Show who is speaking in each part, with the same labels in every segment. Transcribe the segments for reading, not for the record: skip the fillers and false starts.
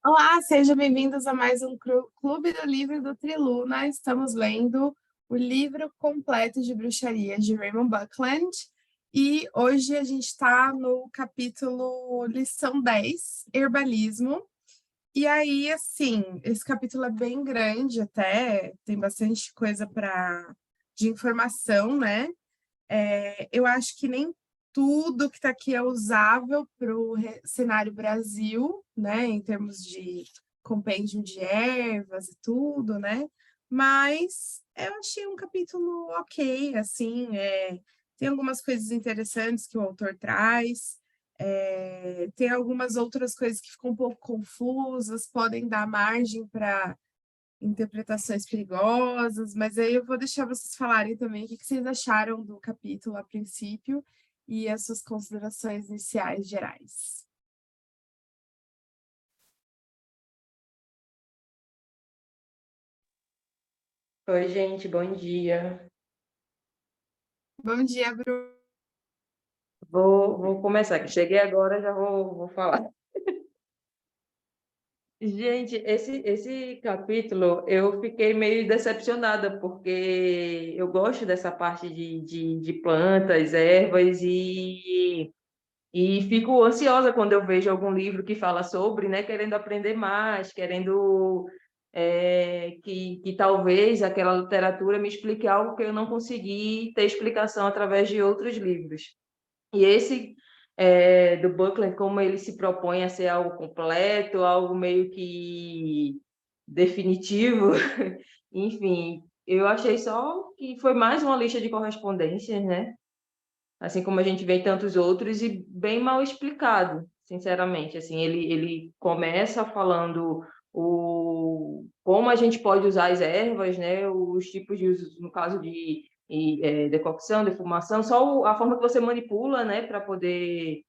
Speaker 1: Olá, sejam bem-vindos a mais um Clube do Livro do Triluna. Estamos lendo o livro completo de bruxaria de Raymond Buckland e hoje a gente está no capítulo lição 10, Herbalismo. E aí, assim, esse capítulo é bem grande até, tem bastante coisa de informação, né? Eu acho que nem tudo que está aqui é usável para o cenário Brasil, né, em termos de compêndio de ervas e tudo, né? Mas eu achei um capítulo ok, assim, tem algumas coisas interessantes que o autor traz, tem algumas outras coisas que ficam um pouco confusas, podem dar margem para interpretações perigosas, mas aí eu vou deixar vocês falarem também o que vocês acharam do capítulo a princípio e as suas considerações iniciais gerais.
Speaker 2: Oi, gente, bom dia.
Speaker 1: Bom dia, Bruno.
Speaker 2: Vou começar aqui. Cheguei agora, já vou falar. Gente, esse capítulo eu fiquei meio decepcionada, porque eu gosto dessa parte de plantas, ervas, e fico ansiosa quando eu vejo algum livro que fala sobre, né, querendo aprender mais, querendo que talvez aquela literatura me explique algo que eu não consegui ter explicação através de outros livros. E esse do Buckland, como ele se propõe a ser algo completo, algo meio que definitivo, enfim, eu achei só que foi mais uma lista de correspondências, né? Assim como a gente vê em tantos outros, e bem mal explicado, sinceramente. Assim, ele começa falando como a gente pode usar as ervas, né? Os tipos de uso, no caso de decocção, defumação, só a forma que você manipula, né, para poder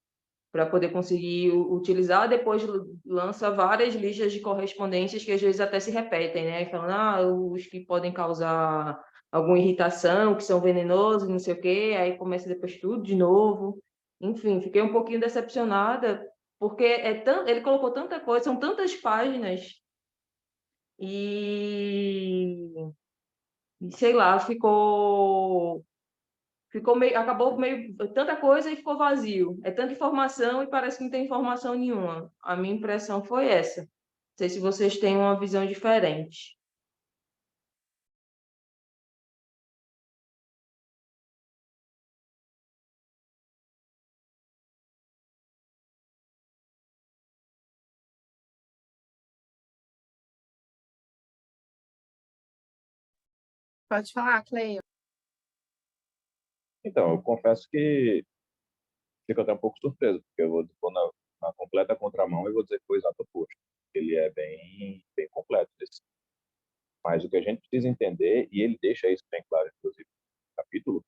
Speaker 2: conseguir utilizar. Depois lança várias listas de correspondências que às vezes até se repetem, né? Falando, os que podem causar alguma irritação, que são venenosos, não sei o quê, aí começa depois tudo de novo. Enfim, fiquei um pouquinho decepcionada, porque ele colocou tanta coisa, são tantas páginas, e sei lá, ficou meio, acabou meio tanta coisa e ficou vazio. É tanta informação e parece que não tem informação nenhuma. A minha impressão foi essa. Não sei se vocês têm uma visão diferente.
Speaker 1: Pode falar, Cleio.
Speaker 3: Então, eu confesso que fico até um pouco surpreso, porque eu vou na completa contramão e vou dizer que foi o exato oposto. Ele é bem completo. Mas o que a gente precisa entender, e ele deixa isso bem claro, inclusive, no capítulo,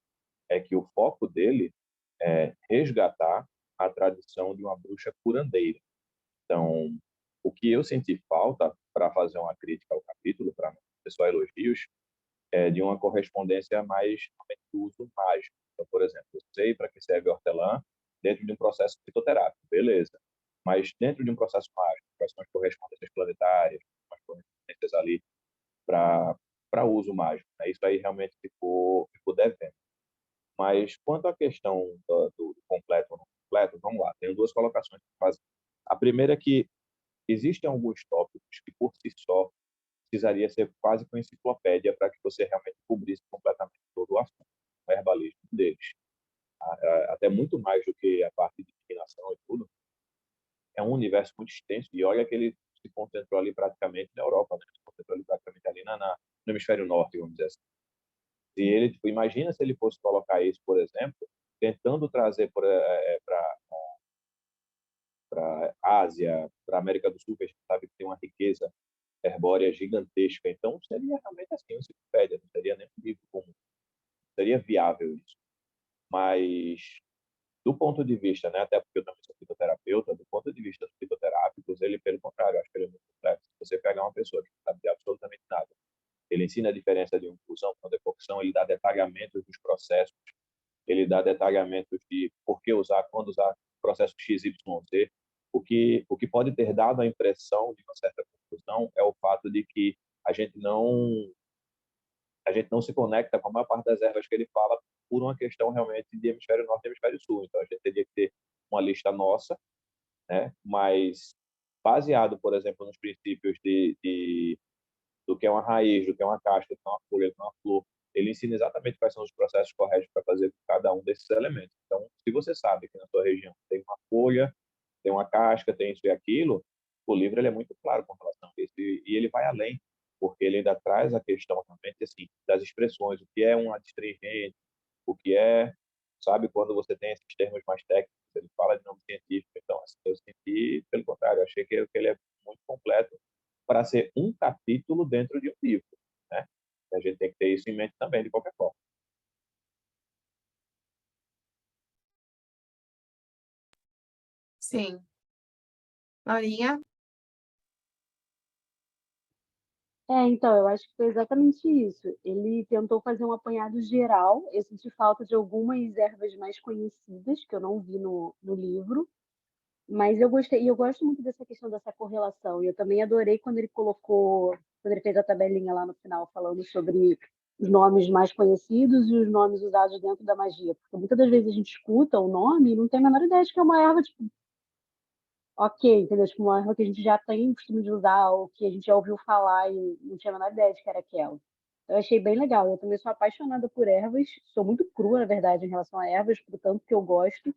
Speaker 3: é que o foco dele é resgatar a tradição de uma bruxa curandeira. Então, o que eu senti falta para fazer uma crítica ao capítulo, para não ser só elogios, é de uma correspondência mais do uso mágico. Então, por exemplo, eu sei para que serve a hortelã dentro de um processo fitoterápico, beleza. Mas dentro de um processo mágico, quais são as correspondências planetárias, as correspondências ali para uso mágico, né? Isso aí realmente ficou devendo. Mas quanto à questão do completo ou não completo, vamos lá, tenho duas colocações para fazer. A primeira é que existem alguns tópicos que, por si só, precisaria ser quase que uma enciclopédia para que você realmente cobrisse completamente todo o assunto, o herbalismo deles. Até muito mais do que a parte de divinação e tudo. É um universo muito extenso, e olha que ele se concentrou ali praticamente na Europa, né? Se concentrou ali praticamente ali no hemisfério norte, vamos dizer assim. E ele, tipo, imagina se ele fosse colocar isso, por exemplo, tentando trazer para a Ásia, para a América do Sul, que a gente sabe que tem uma riqueza herbórea gigantesca. Então, seria realmente assim, uma enciclopédia, não seria nem um livro comum. Seria viável isso. Mas, do ponto de vista, né, até porque eu também sou fitoterapeuta, do ponto de vista dos fitoterápicos, ele, pelo contrário, acho que ele é muito complexo. Se você pegar uma pessoa que não sabe de absolutamente nada, ele ensina a diferença de uma infusão para uma decocção, ele dá detalhamentos dos processos, ele dá detalhamentos de por que usar, quando usar, processo X, Y, Z, o o que pode ter dado a impressão de uma certa confusão é o fato de que a gente não se conecta com a maior parte das ervas que ele fala por uma questão realmente de hemisfério norte e hemisfério sul. Então, a gente teria que ter uma lista nossa, né? Mas baseado, por exemplo, nos princípios do que é uma raiz, do que é uma casca, do que é uma folha, do que é uma flor, ele ensina exatamente quais são os processos corretos para fazer cada um desses elementos. Então, se você sabe que na sua região tem uma folha, tem uma casca, tem isso e aquilo, o livro ele é muito claro com relação a isso. E ele vai além, porque ele ainda traz a questão também assim, das expressões, o que é um adstringente, o que é, sabe, quando você tem esses termos mais técnicos, ele fala de nome científico. Então, assim, eu senti, pelo contrário, eu achei que ele é muito completo para ser um capítulo dentro de um livro, né? A gente tem que ter isso em mente também, de qualquer forma.
Speaker 1: Sim. Laurinha?
Speaker 4: Então, eu acho que foi exatamente isso. Ele tentou fazer um apanhado geral. Eu senti falta de algumas ervas mais conhecidas, que eu não vi no livro, mas eu gostei, e eu gosto muito dessa questão dessa correlação. E eu também adorei quando ele colocou, quando ele fez a tabelinha lá no final, falando sobre os nomes mais conhecidos e os nomes usados dentro da magia. Porque muitas das vezes a gente escuta o nome e não tem a menor ideia de que é uma erva, tipo, ok, entendeu? Tipo, uma erva que a gente já tem costume de usar, ou que a gente já ouviu falar e não tinha a menor ideia de que era aquela. Eu achei bem legal. Eu também sou apaixonada por ervas, sou muito crua, na verdade, em relação a ervas, por tanto que eu gosto,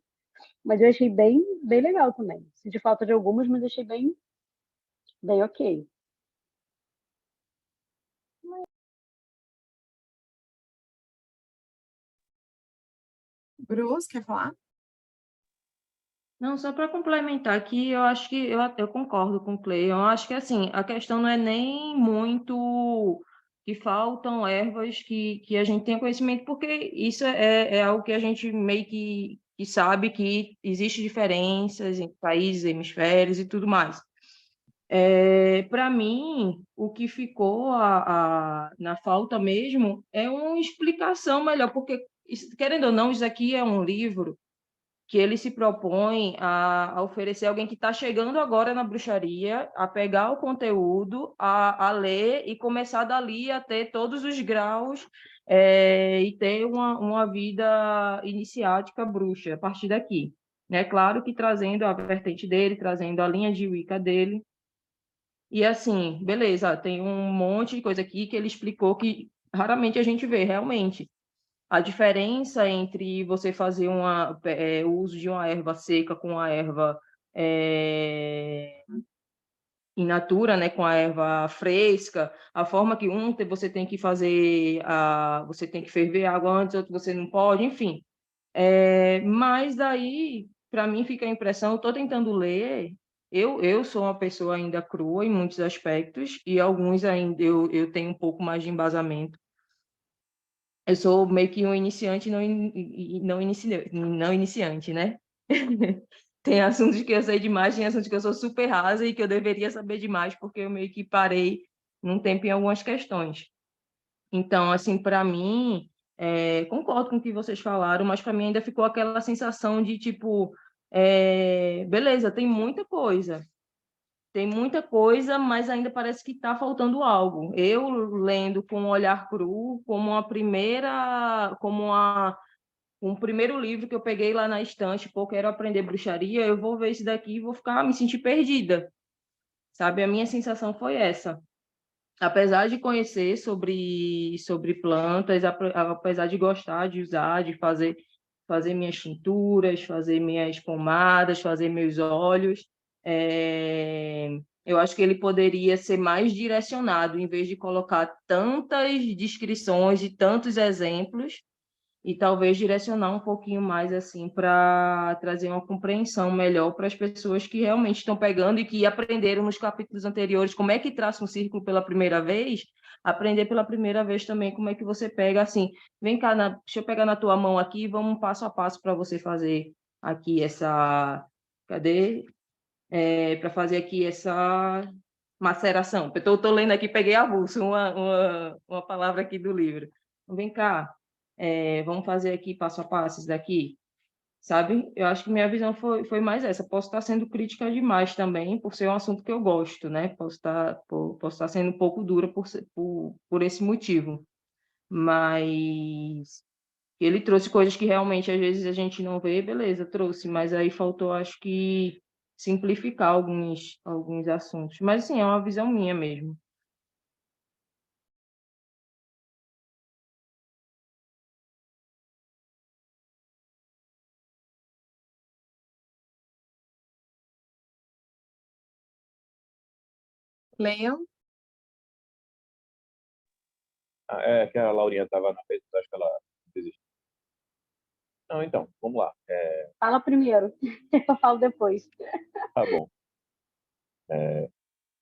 Speaker 4: mas eu achei bem legal também. Senti falta de algumas, mas achei bem ok.
Speaker 1: Bruce, quer falar?
Speaker 2: Não, só para complementar aqui, eu acho que eu concordo com o Clay. Eu acho que assim, a questão não é nem muito que faltam ervas que a gente tenha conhecimento, porque isso é algo que a gente meio que sabe que existe diferenças entre países, hemisférios e tudo mais. Para mim, o que ficou na falta mesmo é uma explicação melhor, porque, querendo ou não, isso aqui é um livro que ele se propõe a oferecer alguém que está chegando agora na bruxaria, a pegar o conteúdo, a ler e começar dali a ter todos os graus e ter uma vida iniciática bruxa a partir daqui. Né? Claro que trazendo a vertente dele, trazendo a linha de Wicca dele. E assim, beleza, tem um monte de coisa aqui que ele explicou que raramente a gente vê, realmente. A diferença entre você fazer o uso de uma erva seca com a erva in natura, né, com a erva fresca, a forma que você tem que fazer, você tem que ferver a água antes, outro você não pode, enfim. Mas daí, para mim, fica a impressão, eu estou tentando ler, eu sou uma pessoa ainda crua em muitos aspectos, e alguns ainda eu tenho um pouco mais de embasamento. Eu sou meio que um iniciante, não iniciante, né? Tem assuntos que eu sei demais, tem assuntos que eu sou super rasa e que eu deveria saber demais, porque eu meio que parei num tempo em algumas questões. Então, assim, para mim, concordo com o que vocês falaram, mas para mim ainda ficou aquela sensação de, tipo, beleza, tem muita coisa, mas ainda parece que está faltando algo. Eu lendo com um olhar cru, um primeiro livro que eu peguei lá na estante, pô, quero aprender bruxaria, eu vou ver esse daqui e vou me sentir perdida, sabe? A minha sensação foi essa. Apesar de conhecer sobre plantas, apesar de gostar de usar, de fazer minhas tinturas, fazer minhas pomadas, fazer meus óleos, eu acho que ele poderia ser mais direcionado, em vez de colocar tantas descrições e tantos exemplos, e talvez direcionar um pouquinho mais assim para trazer uma compreensão melhor para as pessoas que realmente estão pegando e que aprenderam nos capítulos anteriores como é que traça um círculo pela primeira vez, aprender pela primeira vez também como é que você pega assim, vem cá, deixa eu pegar na tua mão aqui, vamos passo a passo para você fazer aqui cadê? Para fazer aqui essa maceração. Eu estou lendo aqui, peguei avulso uma palavra aqui do livro. Vem cá, vamos fazer aqui passo a passo isso daqui. sabe? Eu acho que minha visão foi mais essa. Posso estar sendo crítica demais também, por ser um assunto que eu gosto, né? Posso estar sendo um pouco dura por esse motivo. Mas ele trouxe coisas que realmente às vezes a gente não vê, beleza, trouxe, mas aí faltou, acho que, simplificar alguns assuntos. Mas, assim, é uma visão minha mesmo.
Speaker 1: Leiam.
Speaker 3: É que a Laurinha estava na mesa, acho que ela desistiu. Não, então, vamos lá.
Speaker 4: Fala primeiro, eu falo depois.
Speaker 3: Tá bom.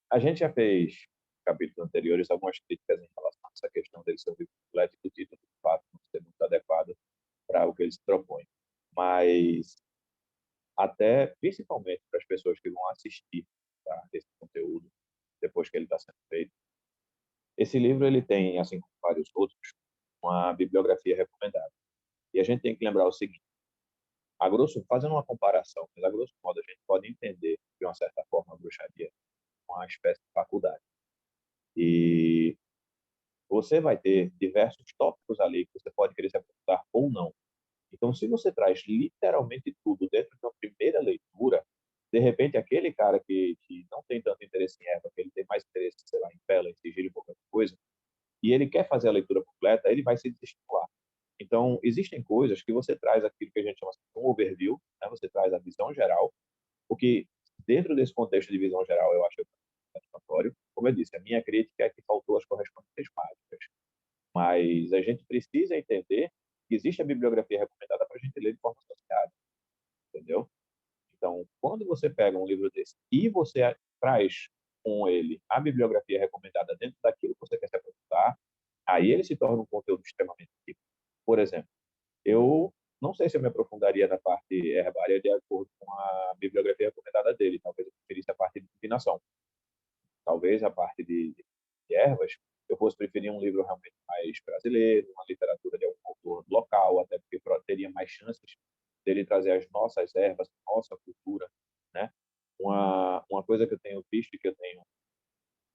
Speaker 3: A gente já fez capítulos anteriores algumas críticas em relação a essa questão dele ser um livro completo e do título, de fato, não ser muito adequado para o que ele se propõe. Mas, até principalmente para as pessoas que vão assistir, tá, esse conteúdo depois que ele está sendo feito, esse livro ele tem, assim como vários outros, uma bibliografia recomendada. E a gente tem que lembrar o seguinte: fazendo uma comparação, mas a grosso modo a gente pode entender, de uma certa forma, a bruxaria uma espécie de faculdade. E você vai ter diversos tópicos ali que você pode querer se aprofundar ou não. Então, se você traz literalmente tudo dentro de uma primeira leitura, de repente, aquele cara que não tem tanto interesse em erva, que ele tem mais interesse, sei lá, em vela, em sigilo, em qualquer coisa, e ele quer fazer a leitura completa, ele vai se desestimular. Então, existem coisas que você traz aquilo que a gente chama de um overview, né? Você traz a visão geral, porque dentro desse contexto de visão geral, eu acho satisfatório. Como eu disse, a minha crítica é que faltou as correspondências mágicas. Mas a gente precisa entender que existe a bibliografia recomendada para a gente ler de forma associada, entendeu? Então, quando você pega um livro desse e você traz com ele a bibliografia recomendada dentro daquilo que você quer se aprofundar, aí ele se torna um conteúdo extremamente rico. Por exemplo, eu não sei se eu me aprofundaria na parte herbária de acordo com a bibliografia recomendada dele. Talvez eu preferisse a parte de divinação. Talvez a parte de ervas eu fosse preferir um livro realmente mais brasileiro, uma literatura de algum autor local, até porque teria mais chances dele trazer as nossas ervas, a nossa cultura, né? Uma coisa que eu tenho visto e que eu tenho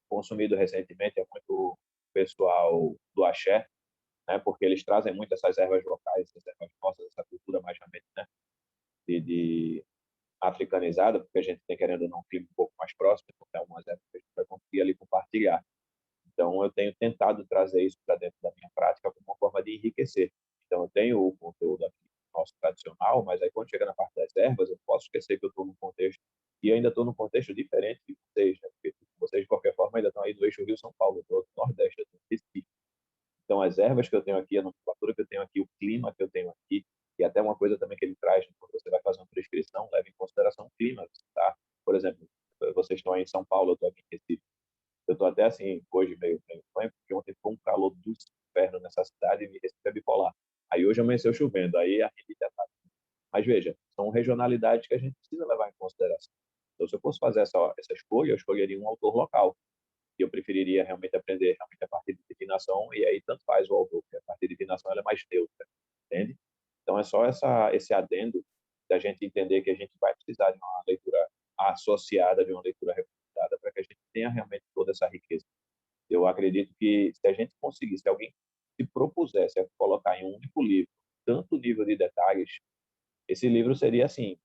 Speaker 3: consumido recentemente é muito o pessoal do axé, né? Porque eles trazem muito essas ervas locais, essas ervas nossas, essa cultura mais realmente, né? De africanizada, porque a gente tem, querendo ou não, um clima um pouco mais próximo, então tem algumas ervas que a gente vai conseguir ali compartilhar. Então, eu tenho tentado trazer isso para dentro da minha prática como uma forma de enriquecer. Então, eu tenho o conteúdo aqui nosso tradicional, mas aí quando chega na parte das ervas, eu posso esquecer que eu estou num contexto, e ainda estou num contexto diferente de vocês, né? Porque vocês, de qualquer forma, ainda estão aí do eixo Rio-São Paulo, eu estou do Nordeste, eu estou no Recife. Então, as ervas que eu tenho aqui, a nomenclatura que eu tenho aqui, o clima que eu tenho aqui, e até uma coisa também que ele traz, quando você vai fazer uma prescrição, leva em consideração o clima, tá? Por exemplo, vocês estão aí em São Paulo, eu estou aqui em Recife. Eu estou até assim, hoje meio fanho, porque ontem foi um calor do inferno nessa cidade e me Recife é bipolar. Aí hoje amanheceu chovendo, aí a gente já tá. Mas veja, são regionalidades que a gente precisa levar em consideração. Então, se eu fosse fazer essa escolha, eu escolheria um autor local. E eu preferiria realmente aprender realmente a parte de divinação, e aí tanto faz o autor, porque a parte de divinação ela é mais neutra, entende? Então, é só esse adendo da gente entender que a gente vai precisar de uma leitura associada, de uma leitura recomendada, para que a gente tenha realmente toda essa riqueza. Eu acredito que se a gente conseguisse, se alguém se propusesse a colocar em um único livro tanto nível de detalhes, esse livro seria assim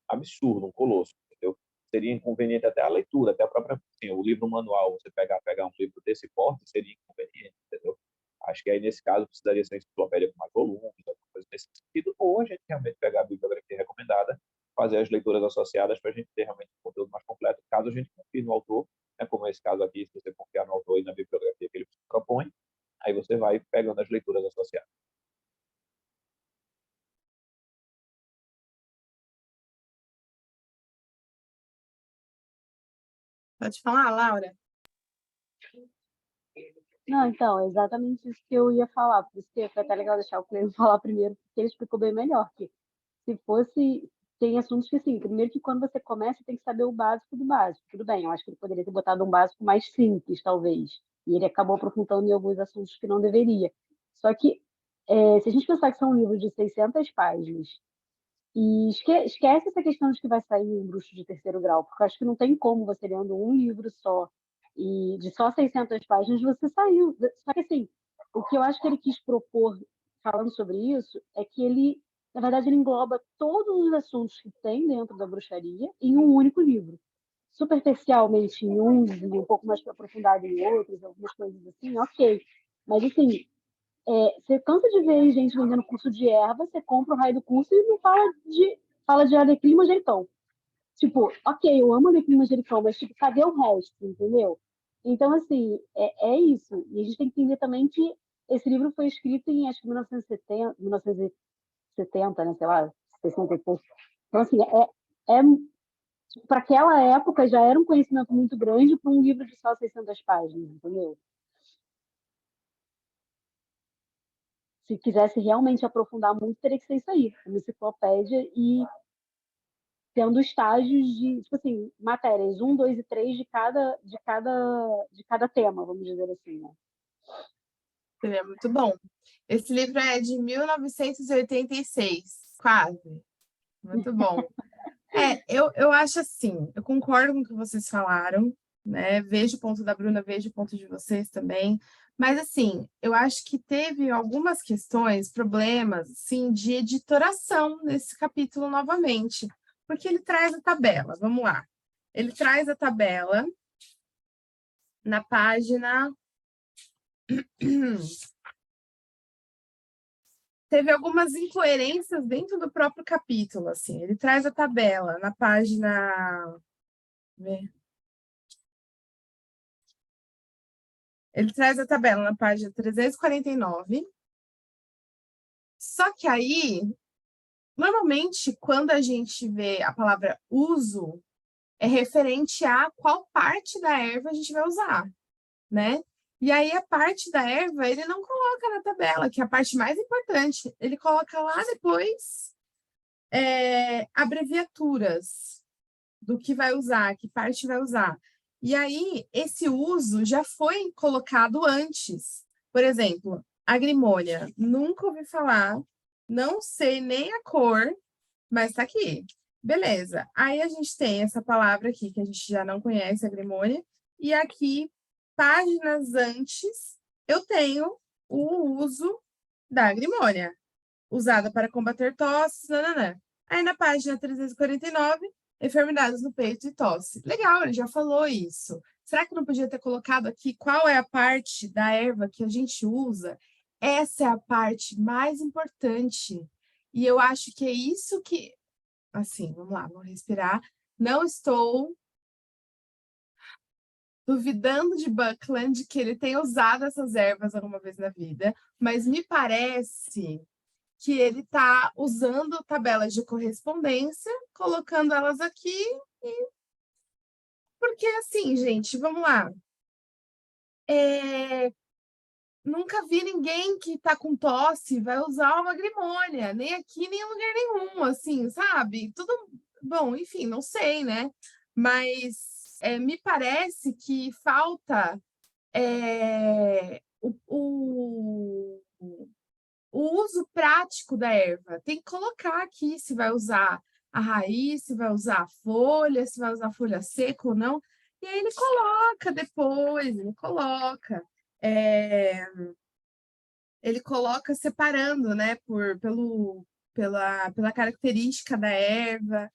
Speaker 3: absurdo, um colosso, entendeu? Seria inconveniente até a leitura, até a própria, assim, o livro manual, você pegar um livro desse porte seria inconveniente, entendeu? Acho que aí nesse caso precisaria ser uma enciclopédia com mais volumes, alguma coisa nesse sentido, ou a gente realmente pegar a bibliografia recomendada, fazer as leituras associadas para a gente ter realmente um conteúdo mais completo, caso a gente confie no autor, né, como esse caso aqui, se você confiar no autor e na bibliografia que ele propõe, aí você vai pegando as leituras associadas.
Speaker 1: Pode falar, Laura?
Speaker 4: Não, então, é exatamente isso que eu ia falar. Por isso que foi até legal deixar o Cleio falar primeiro, porque ele explicou bem melhor. Que se fosse. Tem assuntos que, assim, primeiro que quando você começa, tem que saber o básico do básico. Tudo bem, eu acho que ele poderia ter botado um básico mais simples, talvez. E ele acabou aprofundando em alguns assuntos que não deveria. Só que, se a gente pensar que são livros de 600 páginas, E esquece essa questão de que vai sair um bruxo de terceiro grau, porque eu acho que não tem como você lendo um livro só e de só 600 páginas você saiu. Só que assim, o que eu acho que ele quis propor falando sobre isso é que ele, na verdade, ele engloba todos os assuntos que tem dentro da bruxaria em um único livro. Superficialmente em uns e um pouco mais aprofundado em outros, algumas coisas assim, ok. Mas assim, você cansa de ver gente vendendo curso de erva, você compra o raio do curso e não fala de alecrim e manjericão. Tipo, ok, eu amo alecrim e manjericão, mas tipo, cadê o resto, entendeu? Então, assim, é isso. E a gente tem que entender também que esse livro foi escrito em, acho que 1970, 1970, né, sei lá, 60 e pouco. Então, assim, para aquela época já era um conhecimento muito grande para um livro de só 600 páginas, entendeu? Se quisesse realmente aprofundar muito, teria que ser isso aí, uma enciclopédia e tendo estágios de, tipo assim, matérias, 1, 2 e 3 de cada tema, vamos dizer assim, né?
Speaker 1: Seria muito bom. Esse livro é de 1986, quase. Muito bom. Eu acho assim, eu concordo com o que vocês falaram, né? Vejo o ponto da Bruna, vejo o ponto de vocês também. Mas, assim, eu acho que teve algumas questões, problemas, assim, de editoração nesse capítulo novamente. Porque ele traz a tabela, vamos lá. Ele traz a tabela na página. Teve algumas incoerências dentro do próprio capítulo, assim. Ele traz a tabela na página. Ele traz a tabela na página 349. Só que aí, normalmente, quando a gente vê a palavra uso, é referente a qual parte da erva a gente vai usar, né? E aí, a parte da erva, ele não coloca na tabela, que é a parte mais importante. Ele coloca lá depois abreviaturas do que vai usar, que parte vai usar. E aí, esse uso já foi colocado antes. Por exemplo, agrimônia. Nunca ouvi falar, não sei nem a cor, mas tá aqui. Beleza. Aí a gente tem essa palavra aqui, que a gente já não conhece, agrimônia. E aqui, páginas antes, eu tenho o uso da agrimônia, usada para combater tosse, nananã. Aí na página 349, enfermidades no peito e tosse. Legal, ele já falou isso. Será que não podia ter colocado aqui qual é a parte da erva que a gente usa? Essa é a parte mais importante. E eu acho que é isso que... Assim, vamos lá, vamos respirar. Não estou duvidando de Buckland que ele tenha usado essas ervas alguma vez na vida, mas me parece que ele está usando tabelas de correspondência, colocando elas aqui, porque assim, gente, vamos lá. Nunca vi ninguém que está com tosse vai usar uma grimônia, nem aqui, nem em lugar nenhum, assim, sabe? Tudo bom, enfim, não sei, né? Mas me parece que falta o uso prático da erva. Tem que colocar aqui se vai usar a raiz, se vai usar a folha, se vai usar a folha seca ou não. E aí ele coloca depois, ele coloca. Ele coloca separando, né, pela característica da erva.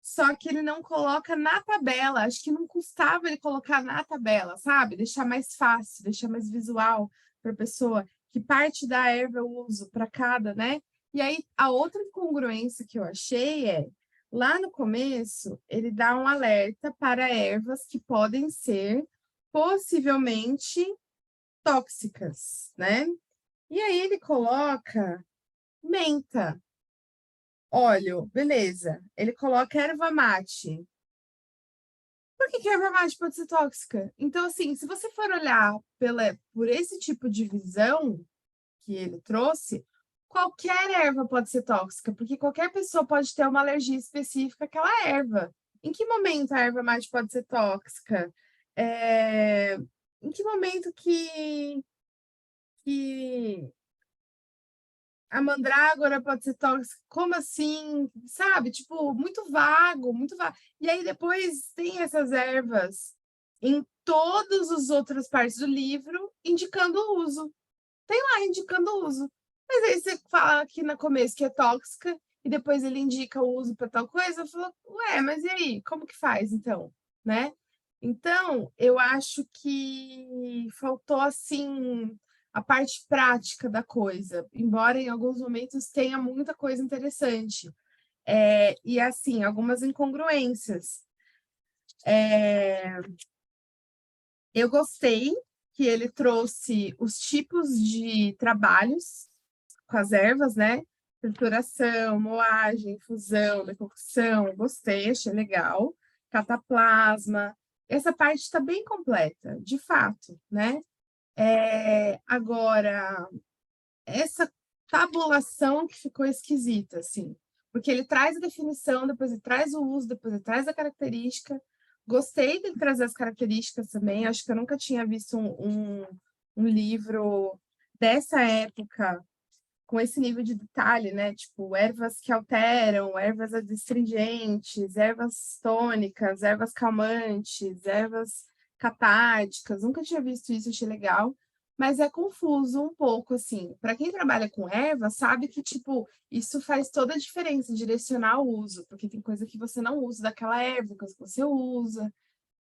Speaker 1: Só que ele não coloca na tabela. Acho que não custava ele colocar na tabela, sabe? Deixar mais fácil, deixar mais visual para a pessoa que parte da erva eu uso para cada, né? E aí, a outra incongruência que eu achei lá no começo, ele dá um alerta para ervas que podem ser possivelmente tóxicas, né? E aí ele coloca menta, óleo, beleza. Ele coloca erva mate. Por que a erva mate pode ser tóxica? Então, assim, se você for olhar por esse tipo de visão que ele trouxe, qualquer erva pode ser tóxica, porque qualquer pessoa pode ter uma alergia específica àquela erva. Em que momento a erva mate pode ser tóxica? Em que momento que a mandrágora pode ser tóxica, como assim? Sabe? Tipo, muito vago, muito vago. E aí depois tem essas ervas em todas as outras partes do livro indicando o uso. Tem lá indicando o uso. Mas aí você fala aqui no começo que é tóxica e depois ele indica o uso para tal coisa, eu falo, ué, mas e aí? Como que faz então? Né? Então, eu acho que faltou assim a parte prática da coisa, embora em alguns momentos tenha muita coisa interessante. E assim, algumas incongruências. Eu gostei que ele trouxe os tipos de trabalhos com as ervas, né? Trituração, moagem, infusão, decocção, gostei, achei legal. Cataplasma, essa parte está bem completa, de fato, né? Agora, essa tabulação que ficou esquisita, assim, porque ele traz a definição, depois ele traz o uso, depois ele traz a característica. Gostei de trazer as características também, acho que eu nunca tinha visto um livro dessa época com esse nível de detalhe, né? Tipo, ervas que alteram, ervas adstringentes, ervas tônicas, ervas calmantes, ervas catárticas. Nunca tinha visto isso, achei legal. Mas é confuso um pouco, assim. Para quem trabalha com erva, sabe que, tipo, isso faz toda a diferença, direcionar o uso, porque tem coisa que você não usa daquela erva, coisa que você usa.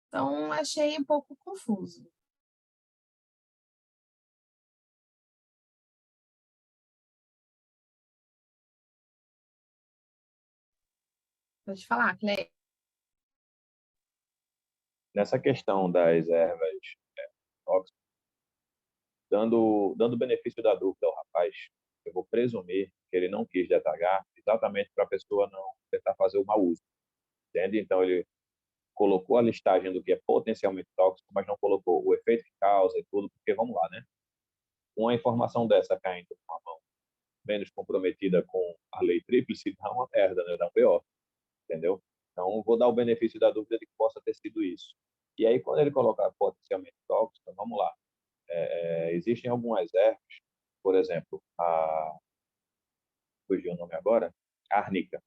Speaker 1: Então, achei um pouco confuso. Pode falar, Cleia.
Speaker 3: Nessa questão das ervas tóxicas, dando o benefício da dúvida ao rapaz, eu vou presumir que ele não quis detalhar exatamente para a pessoa não tentar fazer o mau uso, entende? Então, ele colocou a listagem do que é potencialmente tóxico, mas não colocou o efeito que causa e tudo, porque vamos lá, né? Uma informação dessa caindo numa mão menos comprometida com a lei tríplice dá uma merda, né? Dá um BO, entendeu? Então, vou dar o benefício da dúvida de que possa ter sido isso. E aí, quando ele colocar potencialmente tóxico, vamos lá. Existem algumas ervas, por exemplo, fugiu o nome agora, a arnica.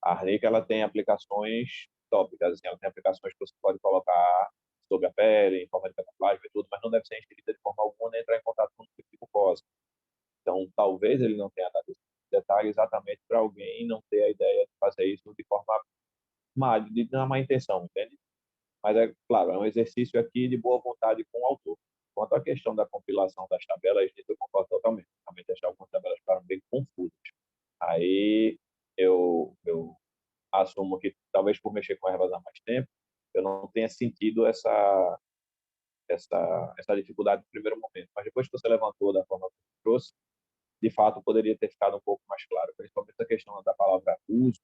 Speaker 3: A arnica ela tem aplicações tópicas, assim, ela tem aplicações que você pode colocar sobre a pele, em forma de cataplasma e tudo, mas não deve ser ingerida de forma alguma nem entrar em contato com o tipo de mucosa. Então, talvez ele não tenha dado esse detalhe exatamente para alguém não ter a ideia de fazer isso de forma má, de uma má intenção, entende? Mas, é claro, é um exercício aqui de boa vontade com o autor. Quanto à questão da compilação das tabelas, eu concordo totalmente. Realmente, achar algumas tabelas ficaram bem confusas. Aí, eu assumo que, talvez por mexer com ervas há mais tempo, eu não tenha sentido essa dificuldade no primeiro momento. Mas depois que você levantou da forma que você trouxe, de fato, poderia ter ficado um pouco mais claro. Principalmente a questão da palavra uso.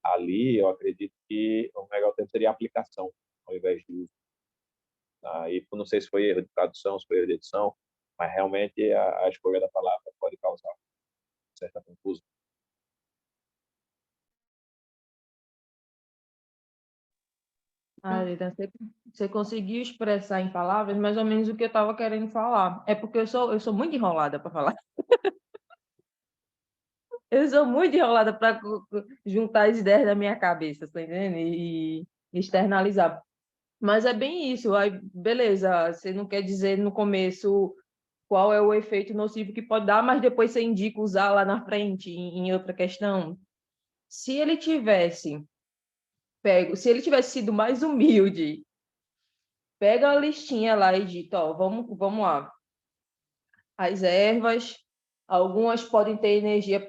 Speaker 3: Ali, eu acredito que o melhor termo seria aplicação, ao invés de uso. Aí, não sei se foi erro de tradução, se foi erro de edição, mas realmente a escolha da palavra pode causar certa confusão.
Speaker 2: Arida, você conseguiu expressar em palavras mais ou menos o que eu estava querendo falar. É porque eu sou muito enrolada para falar. Eu sou muito enrolada para juntar as ideias da minha cabeça, tá entendendo? E externalizar. Mas é bem isso. Aí, beleza, você não quer dizer no começo qual é o efeito nocivo que pode dar, mas depois você indica usar lá na frente, em outra questão. Se ele tivesse se ele tivesse sido mais humilde, pega a listinha lá e dita, ó, vamos lá. As ervas, algumas podem ter energia,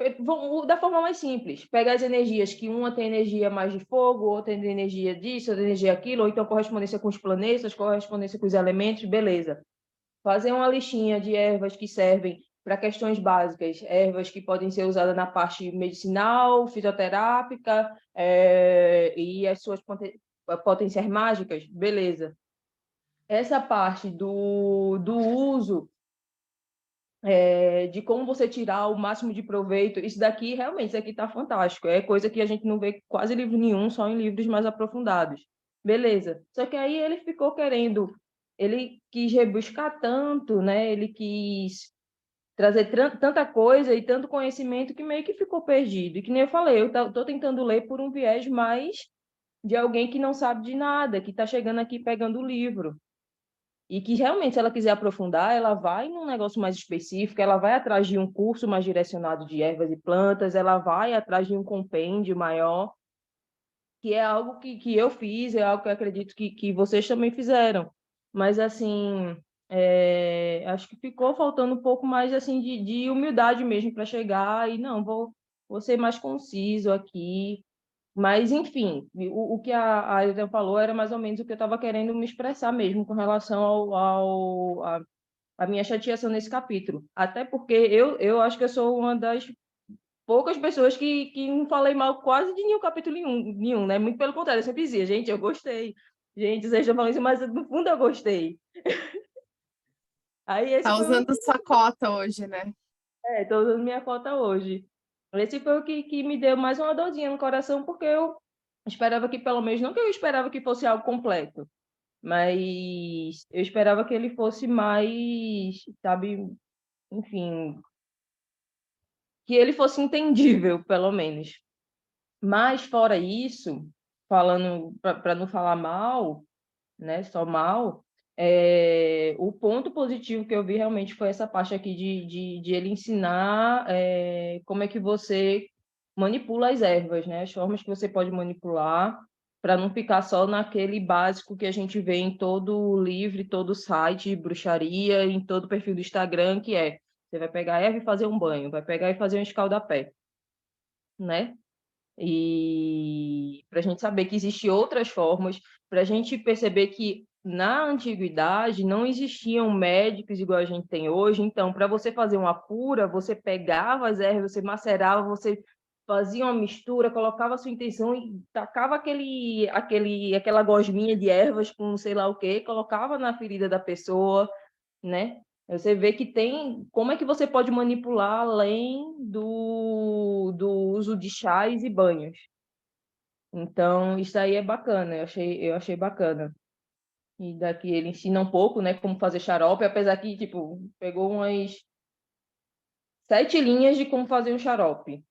Speaker 2: da forma mais simples. Pega as energias, que uma tem energia mais de fogo, outra tem energia disso, outra energia aquilo, ou então correspondência com os planetas, correspondência com os elementos, beleza. Fazer uma listinha de ervas que servem para questões básicas, ervas que podem ser usadas na parte medicinal, fisioterápica, e as suas potências mágicas, beleza. Essa parte do uso, de como você tirar o máximo de proveito, isso daqui, realmente, isso aqui está fantástico. É coisa que a gente não vê quase livro nenhum, só em livros mais aprofundados. Beleza. Só que aí ele ficou querendo, ele quis rebuscar tanto, né? Ele quis trazer tanta coisa e tanto conhecimento que meio que ficou perdido. E que nem eu falei, eu estou tentando ler por um viés mais de alguém que não sabe de nada, que está chegando aqui pegando o livro. E que realmente, se ela quiser aprofundar, ela vai num negócio mais específico, ela vai atrás de um curso mais direcionado de ervas e plantas, ela vai atrás de um compêndio maior, que é algo que eu fiz, é algo que eu acredito que vocês também fizeram. Mas, assim, acho que ficou faltando um pouco mais assim de humildade mesmo para chegar e, não, vou ser mais conciso aqui. Mas, enfim, o que a Ailton falou era mais ou menos o que eu estava querendo me expressar mesmo com relação à minha chateação nesse capítulo. Até porque eu acho que eu sou uma das poucas pessoas que não falei mal quase de nenhum capítulo nenhum, né? Muito pelo contrário, eu sempre dizia, gente, eu gostei. Gente, vocês estão falando isso, mas no fundo eu gostei. Aí esse
Speaker 1: Tá
Speaker 2: foi
Speaker 1: usando sua cota hoje, né?
Speaker 2: estou usando minha cota hoje. Esse foi o que me deu mais uma dorzinha no coração, porque eu esperava que, pelo menos, não que eu esperava que fosse algo completo, mas eu esperava que ele fosse mais, sabe, enfim, que ele fosse entendível, pelo menos. Mas, fora isso, falando, para não falar mal, né, só mal, o ponto positivo que eu vi realmente foi essa parte aqui de ele ensinar como é que você manipula as ervas, né, as formas que você pode manipular para não ficar só naquele básico que a gente vê em todo livro, todo site de bruxaria, em todo perfil do Instagram, que você vai pegar a erva e fazer um banho, vai pegar e fazer um escaldapé, né? E para a gente saber que existem outras formas, para a gente perceber que na antiguidade não existiam médicos igual a gente tem hoje. Então, para você fazer uma cura, você pegava as ervas, você macerava, você fazia uma mistura, colocava a sua intenção e tacava aquela gosminha de ervas com sei lá o quê, colocava na ferida da pessoa, né? Você vê que tem como é que você pode manipular além do uso de chás e banhos. Então, isso aí é bacana, eu achei bacana. E daqui ele ensina um pouco, né, como fazer xarope, apesar que, tipo, pegou umas 7 linhas de como fazer um xarope,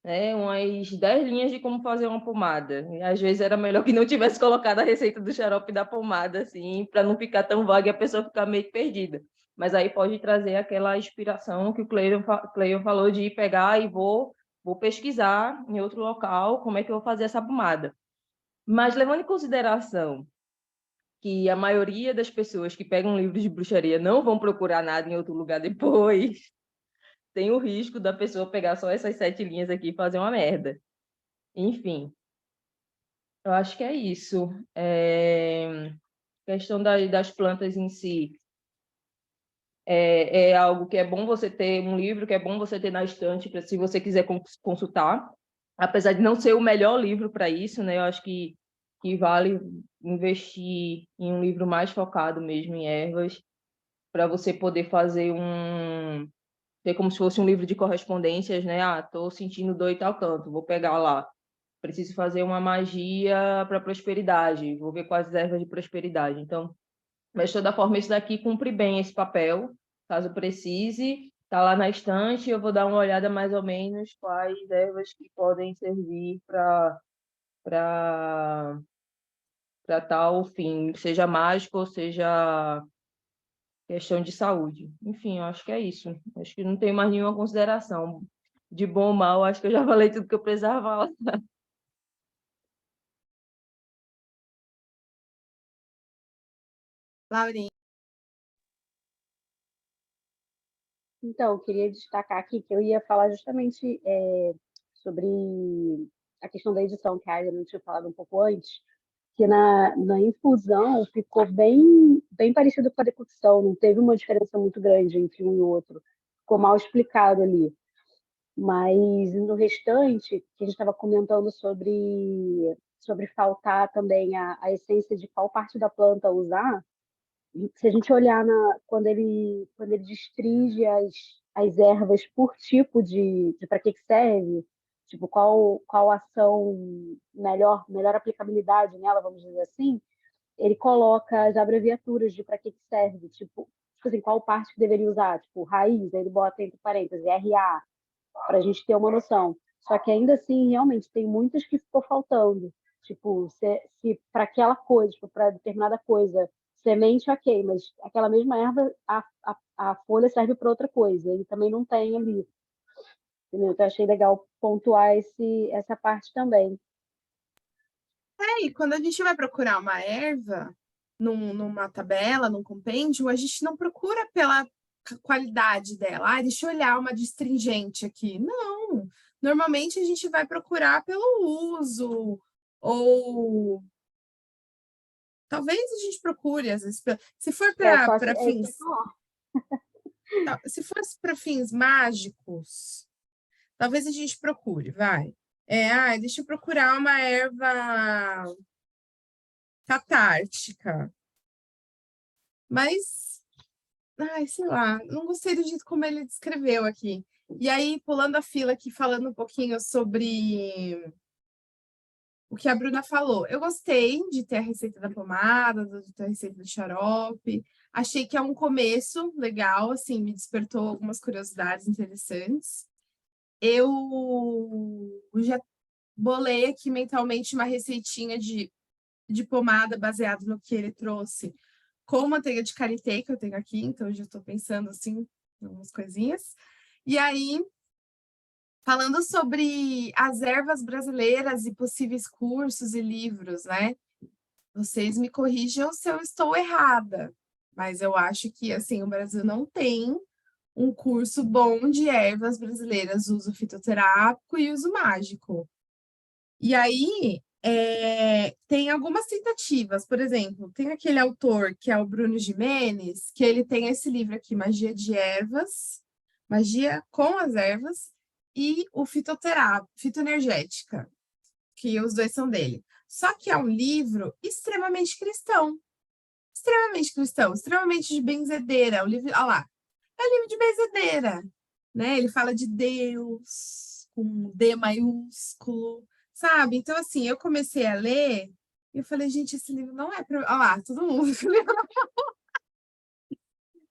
Speaker 2: né, umas 10 linhas de como fazer uma pomada. E às vezes era melhor que não tivesse colocado a receita do xarope e da pomada, assim, para não ficar tão vaga e a pessoa ficar meio perdida. Mas aí pode trazer aquela inspiração que o Cleiton falou de pegar e vou pesquisar em outro local como é que eu vou fazer essa pomada. Mas levando em consideração que a maioria das pessoas que pegam livros de bruxaria não vão procurar nada em outro lugar depois, tem o risco da pessoa pegar só essas 7 linhas aqui e fazer uma merda. Enfim, eu acho que é isso. Questão das plantas em si. É algo que é bom você ter, um livro que é bom você ter na estante, se você quiser consultar. Apesar de não ser o melhor livro para isso, né? Eu acho que vale investir em um livro mais focado mesmo em ervas, para você poder fazer ter como se fosse um livro de correspondências, né? Tô sentindo dor em tal canto, vou pegar lá. Preciso fazer uma magia para prosperidade, vou ver quais ervas de prosperidade. Então, mas de toda forma, isso daqui cumpre bem esse papel, caso precise. Tá lá na estante, eu vou dar uma olhada mais ou menos quais ervas que podem servir para tal fim, seja mágico ou seja questão de saúde. Enfim, eu acho que é isso. Acho que não tem mais nenhuma consideração. De bom ou mal, acho que eu já falei tudo que eu precisava falar.
Speaker 1: Laurinha.
Speaker 4: Então, eu queria destacar aqui que eu ia falar justamente sobre a questão da edição, que a Aida não tinha falado um pouco antes, que na infusão ficou bem parecido com a decocção, não teve uma diferença muito grande entre um e outro. Ficou mal explicado ali. Mas no restante, que a gente estava comentando sobre faltar também a essência de qual parte da planta usar, se a gente olhar quando ele destringe as ervas por tipo de para que serve, tipo, qual ação melhor aplicabilidade nela, vamos dizer assim, ele coloca as abreviaturas de para que serve. Tipo, tipo assim, qual parte que deveria usar, tipo, raiz, aí ele bota entre parênteses, RA, para a gente ter uma noção. Só que ainda assim, realmente, tem muitas que ficou faltando. Tipo, se para aquela coisa, tipo, para determinada coisa, semente, ok, mas aquela mesma erva, a folha serve para outra coisa, e também não tem ali. Entendeu? Então, achei legal pontuar essa parte também.
Speaker 1: E quando a gente vai procurar uma erva numa tabela, num compêndio, a gente não procura pela qualidade dela. Ah, deixa eu olhar uma astringente aqui. Não. Normalmente a gente vai procurar pelo uso, ou talvez a gente procure, às vezes, se for para fins. Se fosse para fins mágicos, talvez a gente procure, vai. Deixa eu procurar uma erva catártica. Mas, sei lá, não gostei do jeito como ele descreveu aqui. E aí, pulando a fila aqui, falando um pouquinho sobre o que a Bruna falou. Eu gostei de ter a receita da pomada, de ter a receita do xarope. Achei que é um começo legal, assim, me despertou algumas curiosidades interessantes. Eu já bolei aqui mentalmente uma receitinha de pomada baseada no que ele trouxe, com manteiga de karité, que eu tenho aqui, então eu já estou pensando, assim, em algumas coisinhas. E aí, falando sobre as ervas brasileiras e possíveis cursos e livros, né? Vocês me corrijam se eu estou errada, mas eu acho que, assim, o Brasil não tem um curso bom de ervas brasileiras, uso fitoterápico e uso mágico. E aí, tem algumas tentativas, por exemplo, tem aquele autor que é o Bruno Gimenez, que ele tem esse livro aqui, Magia de Ervas, Magia com as Ervas, e o Fitoenergética, que os dois são dele. Só que é um livro extremamente cristão, extremamente de benzedeira. O livro, olha lá, é um livro de benzedeira, né? Ele fala de Deus com D maiúsculo, sabe? Então, assim, eu comecei a ler e eu falei, gente, esse livro não é para... Olha lá, todo mundo.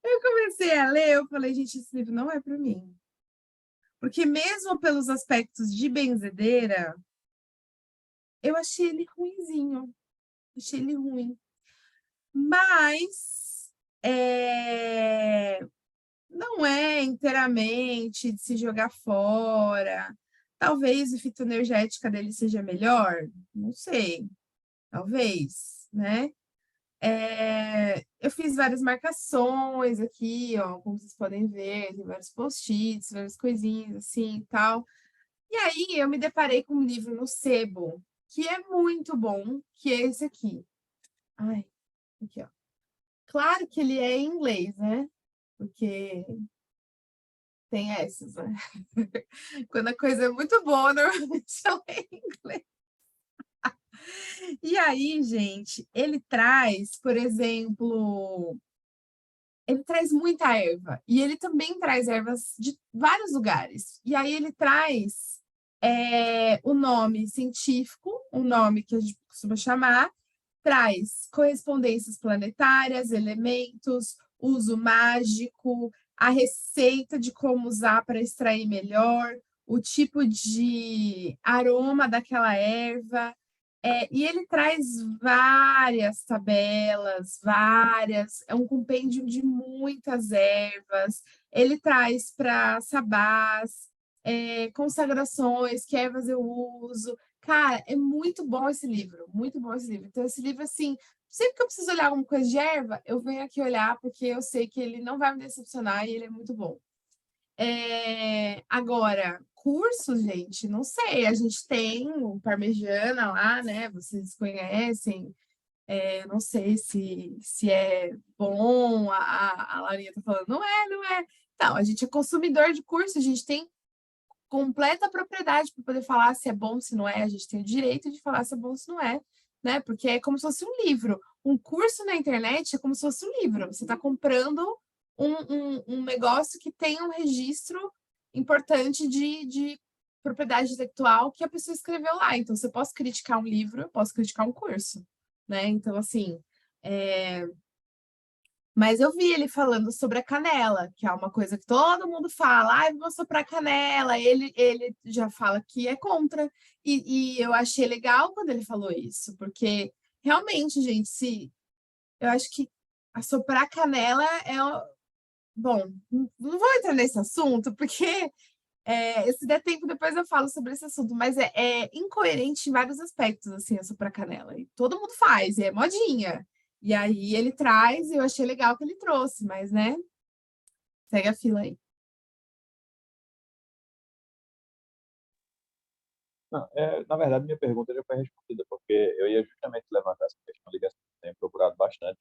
Speaker 1: Eu comecei a ler, eu falei, gente, esse livro não é para mim. Porque mesmo pelos aspectos de benzedeira, eu achei ele ruinzinho. Achei ele ruim. Mas não é inteiramente de se jogar fora. Talvez a fitoenergética dele seja melhor, não sei, talvez, né? Eu fiz várias marcações aqui, ó, como vocês podem ver, tem vários post-its, várias coisinhas assim e tal. E aí eu me deparei com um livro no Sebo, que é muito bom, que é esse aqui. Ai, aqui, ó. Claro que ele é em inglês, né? Porque tem essas, né? Quando a coisa é muito boa, normalmente ela é em inglês. E aí, gente, ele traz, por exemplo, ele traz muita erva. E ele também traz ervas de vários lugares. E aí ele traz o nome científico, o nome que a gente costuma chamar, traz correspondências planetárias, elementos, uso mágico, a receita de como usar para extrair melhor, o tipo de aroma daquela erva. E ele traz várias tabelas, é um compêndio de muitas ervas. Ele traz para sabás, consagrações, que ervas eu uso. Cara, é muito bom esse livro, muito bom esse livro. Então, esse livro, assim, sempre que eu preciso olhar alguma coisa de erva, eu venho aqui olhar, porque eu sei que ele não vai me decepcionar e ele é muito bom. Agora, curso, gente, não sei. A gente tem o Parmegiana lá, né? Vocês conhecem. Não sei se é bom. A Laurinha tá falando, não é, não é. Então, a gente é consumidor de curso, a gente tem completa propriedade para poder falar se é bom, se não é. A gente tem o direito de falar se é bom, se não é, né? Porque é como se fosse um livro. Um curso na internet é como se fosse um livro. Você está comprando um negócio que tem um registro importante de propriedade intelectual que a pessoa escreveu lá. Então, se eu posso criticar um livro, eu posso criticar um curso, né? Então, assim, Mas eu vi ele falando sobre a canela, que é uma coisa que todo mundo fala, ai, vou soprar canela. Ele já fala que é contra. E eu achei legal quando ele falou isso, porque realmente, gente, se eu acho que assoprar canela é. Bom, não vou entrar nesse assunto, porque se der tempo, depois eu falo sobre esse assunto, mas é incoerente em vários aspectos, assim, assoprar canela. E todo mundo faz, e é modinha. E aí ele traz, e eu achei legal que ele trouxe, mas, né? Segue a fila aí.
Speaker 3: Não, na verdade, minha pergunta já foi respondida, porque eu ia justamente levantar essa questão de ligação. Tenho procurado bastante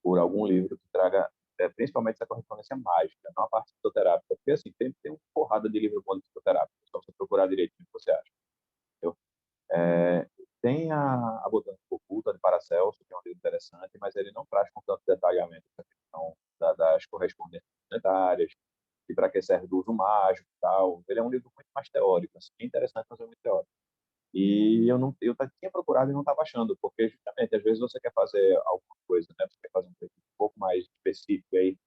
Speaker 3: por algum livro que traga, principalmente essa correspondência mágica, não a parte psicoterápica, porque assim, tem uma porrada de livro bom de psicoterápica, só você procurar direitinho o que você acha. Entendeu? Tem a Botânica Oculta, de Paracelso, que é um livro interessante, mas ele não traz com tanto detalhamento essa questão das correspondências planetárias, e para que serve do uso mágico e tal. Ele é um livro muito mais teórico, assim, é interessante, mas é muito teórico. E eu tinha procurado e não estava achando, porque justamente às vezes você quer fazer alguma coisa, né? Você quer fazer um perfil um pouco mais específico aí,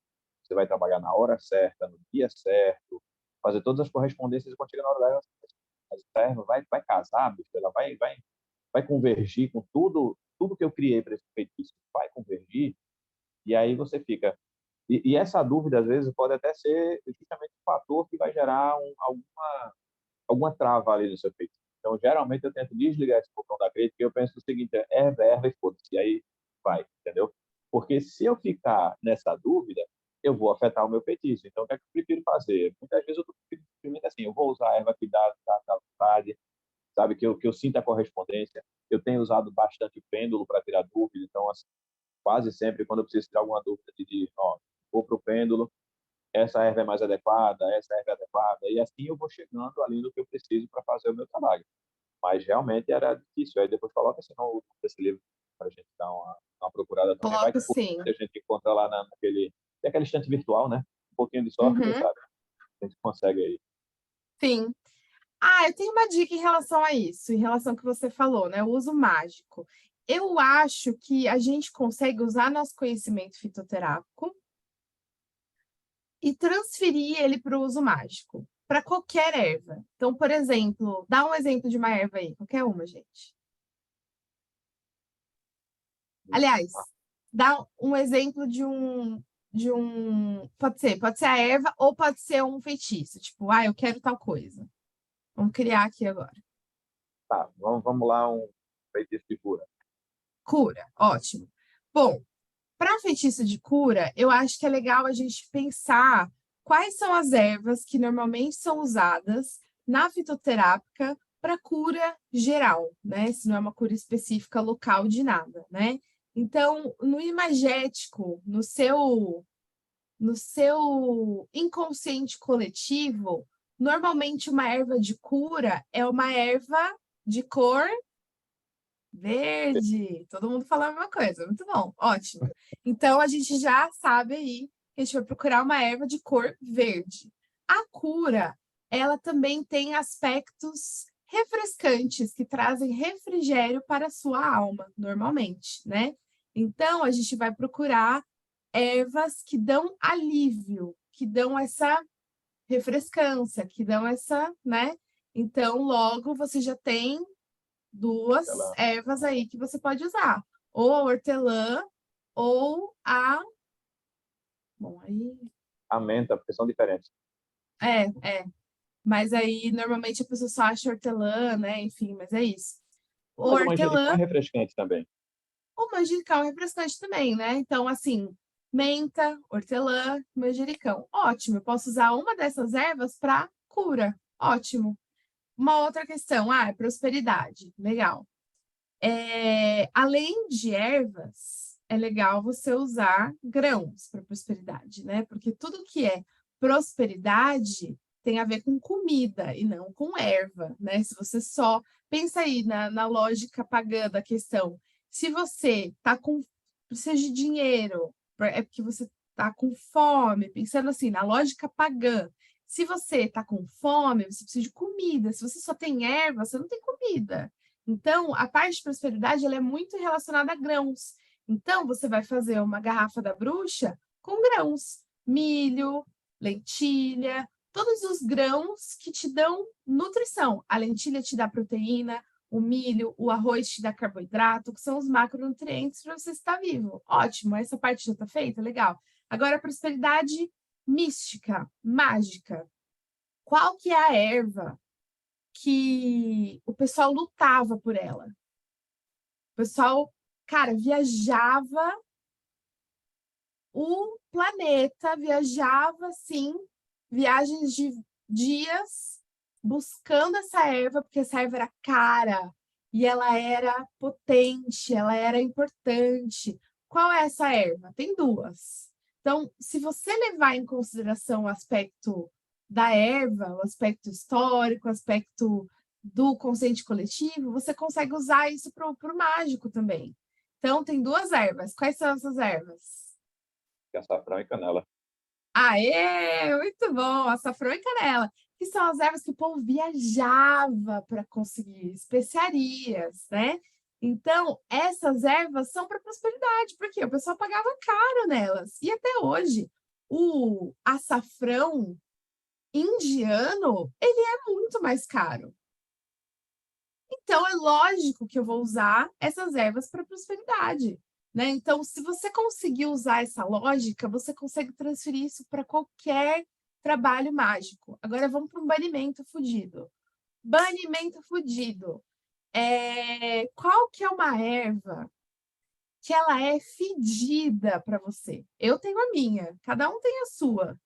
Speaker 3: você vai trabalhar na hora certa, no dia certo, fazer todas as correspondências e quando chega na hora dela, a erva vai casar, bicho, ela vai convergir com tudo que eu criei para esse feitiço, vai convergir, e aí você fica. E essa dúvida, às vezes, pode até ser justamente o fator que vai gerar alguma trava ali no seu feitiço. Então, geralmente, eu tento desligar esse botão da crítica e eu penso o seguinte, erva e foda-se, e aí vai, entendeu? Porque se eu ficar nessa dúvida, eu vou afetar o meu feitiço. Então, o que é que eu prefiro fazer? Muitas vezes eu estou simplesmente assim, eu vou usar a erva que dá vontade, sabe, que eu sinta a correspondência. Eu tenho usado bastante pêndulo para tirar dúvida, então, assim, quase sempre, quando eu preciso tirar alguma dúvida, ó, vou para o pêndulo, essa erva é mais adequada, essa erva é adequada, e assim eu vou chegando ali no que eu preciso para fazer o meu trabalho. Mas realmente era difícil. Aí depois coloca assim no esse livro para a gente dar uma procurada também. Vai
Speaker 1: Coloco
Speaker 3: que
Speaker 1: sim.
Speaker 3: a gente encontra lá naquele. Tem aquele estante virtual, né? Um pouquinho de sorte, quem
Speaker 1: Uhum,
Speaker 3: sabe? A gente consegue aí.
Speaker 1: sim. Eu tenho uma dica em relação a isso, em relação ao que você falou, né? O uso mágico. Eu acho que a gente consegue usar nosso conhecimento fitoterápico e transferir ele para o uso mágico, para qualquer erva. Então, por exemplo, dá um exemplo de uma erva aí, qualquer uma, gente. Aliás, dá um exemplo pode ser a erva ou pode ser um feitiço, tipo, eu quero tal coisa. Vamos criar aqui agora.
Speaker 3: Tá, vamos lá, um feitiço de cura.
Speaker 1: Cura, ótimo. Bom, para feitiço de cura, eu acho que é legal a gente pensar quais são as ervas que normalmente são usadas na fitoterápica para cura geral, né? Se não é uma cura específica local de nada, né? Então, no imagético, no seu inconsciente coletivo, normalmente uma erva de cura é uma erva de cor verde. Todo mundo fala a mesma coisa. Muito bom, ótimo. Então, a gente já sabe aí que a gente vai procurar uma erva de cor verde. A cura, ela também tem aspectos refrescantes que trazem refrigério para a sua alma, normalmente, né? Então, a gente vai procurar ervas que dão alívio, que dão essa refrescância, que dão essa, né? Então, logo você já tem duas
Speaker 3: Ela,
Speaker 1: ervas aí que você pode usar. Ou a hortelã, ou a. Bom, aí.
Speaker 3: a menta, porque são diferentes.
Speaker 1: É. Mas aí, normalmente, a pessoa só acha hortelã, né? Enfim, mas é isso. O
Speaker 3: Mas o manjericão
Speaker 1: hortelã
Speaker 3: é refrescante também.
Speaker 1: ou manjericão é refrescante também, né? Então, assim, menta, hortelã, manjericão. Ótimo, eu posso usar uma dessas ervas para cura. Ótimo. Uma outra questão, prosperidade. Legal. Além de ervas, é legal você usar grãos para prosperidade, né? Porque tudo que é prosperidade tem a ver com comida e não com erva, né? Se você só pensa aí na lógica pagã da questão, se você precisa de dinheiro, é porque você está com fome, pensando assim, na lógica pagã. Se você está com fome, você precisa de comida. Se você só tem erva, você não tem comida. Então, a parte de prosperidade ela é muito relacionada a grãos. Então, você vai fazer uma garrafa da bruxa com grãos, milho, lentilha, todos os grãos que te dão nutrição. A lentilha te dá proteína, o milho, o arroz te dá carboidrato, que são os macronutrientes para você estar vivo. Ótimo, essa parte já está feita, legal. Agora, a prosperidade mística, mágica. Qual que é a erva que o pessoal lutava por ela? O pessoal, cara, viajava o planeta, viajava, assim, viagens de dias buscando essa erva, porque essa erva era cara e ela era potente, ela era importante. Qual é essa erva? Tem duas. Então, se você levar em consideração o aspecto da erva, o aspecto histórico, o aspecto do consciente coletivo, você consegue usar isso para o mágico também. Então, tem duas ervas. Quais são essas ervas?
Speaker 3: Açafrão e canela.
Speaker 1: Aê, muito bom! Açafrão e canela, que são as ervas que o povo viajava para conseguir, especiarias, né? Então, essas ervas são para prosperidade, porque o pessoal pagava caro nelas. E até hoje, o açafrão indiano, ele é muito mais caro. Então, é lógico que eu vou usar essas ervas para prosperidade, né? Então, se você conseguir usar essa lógica, você consegue transferir isso para qualquer trabalho mágico. Agora, vamos para um banimento fudido. Banimento fudido. Qual que é uma erva que ela é fedida para você? Eu tenho a minha, cada um tem a sua.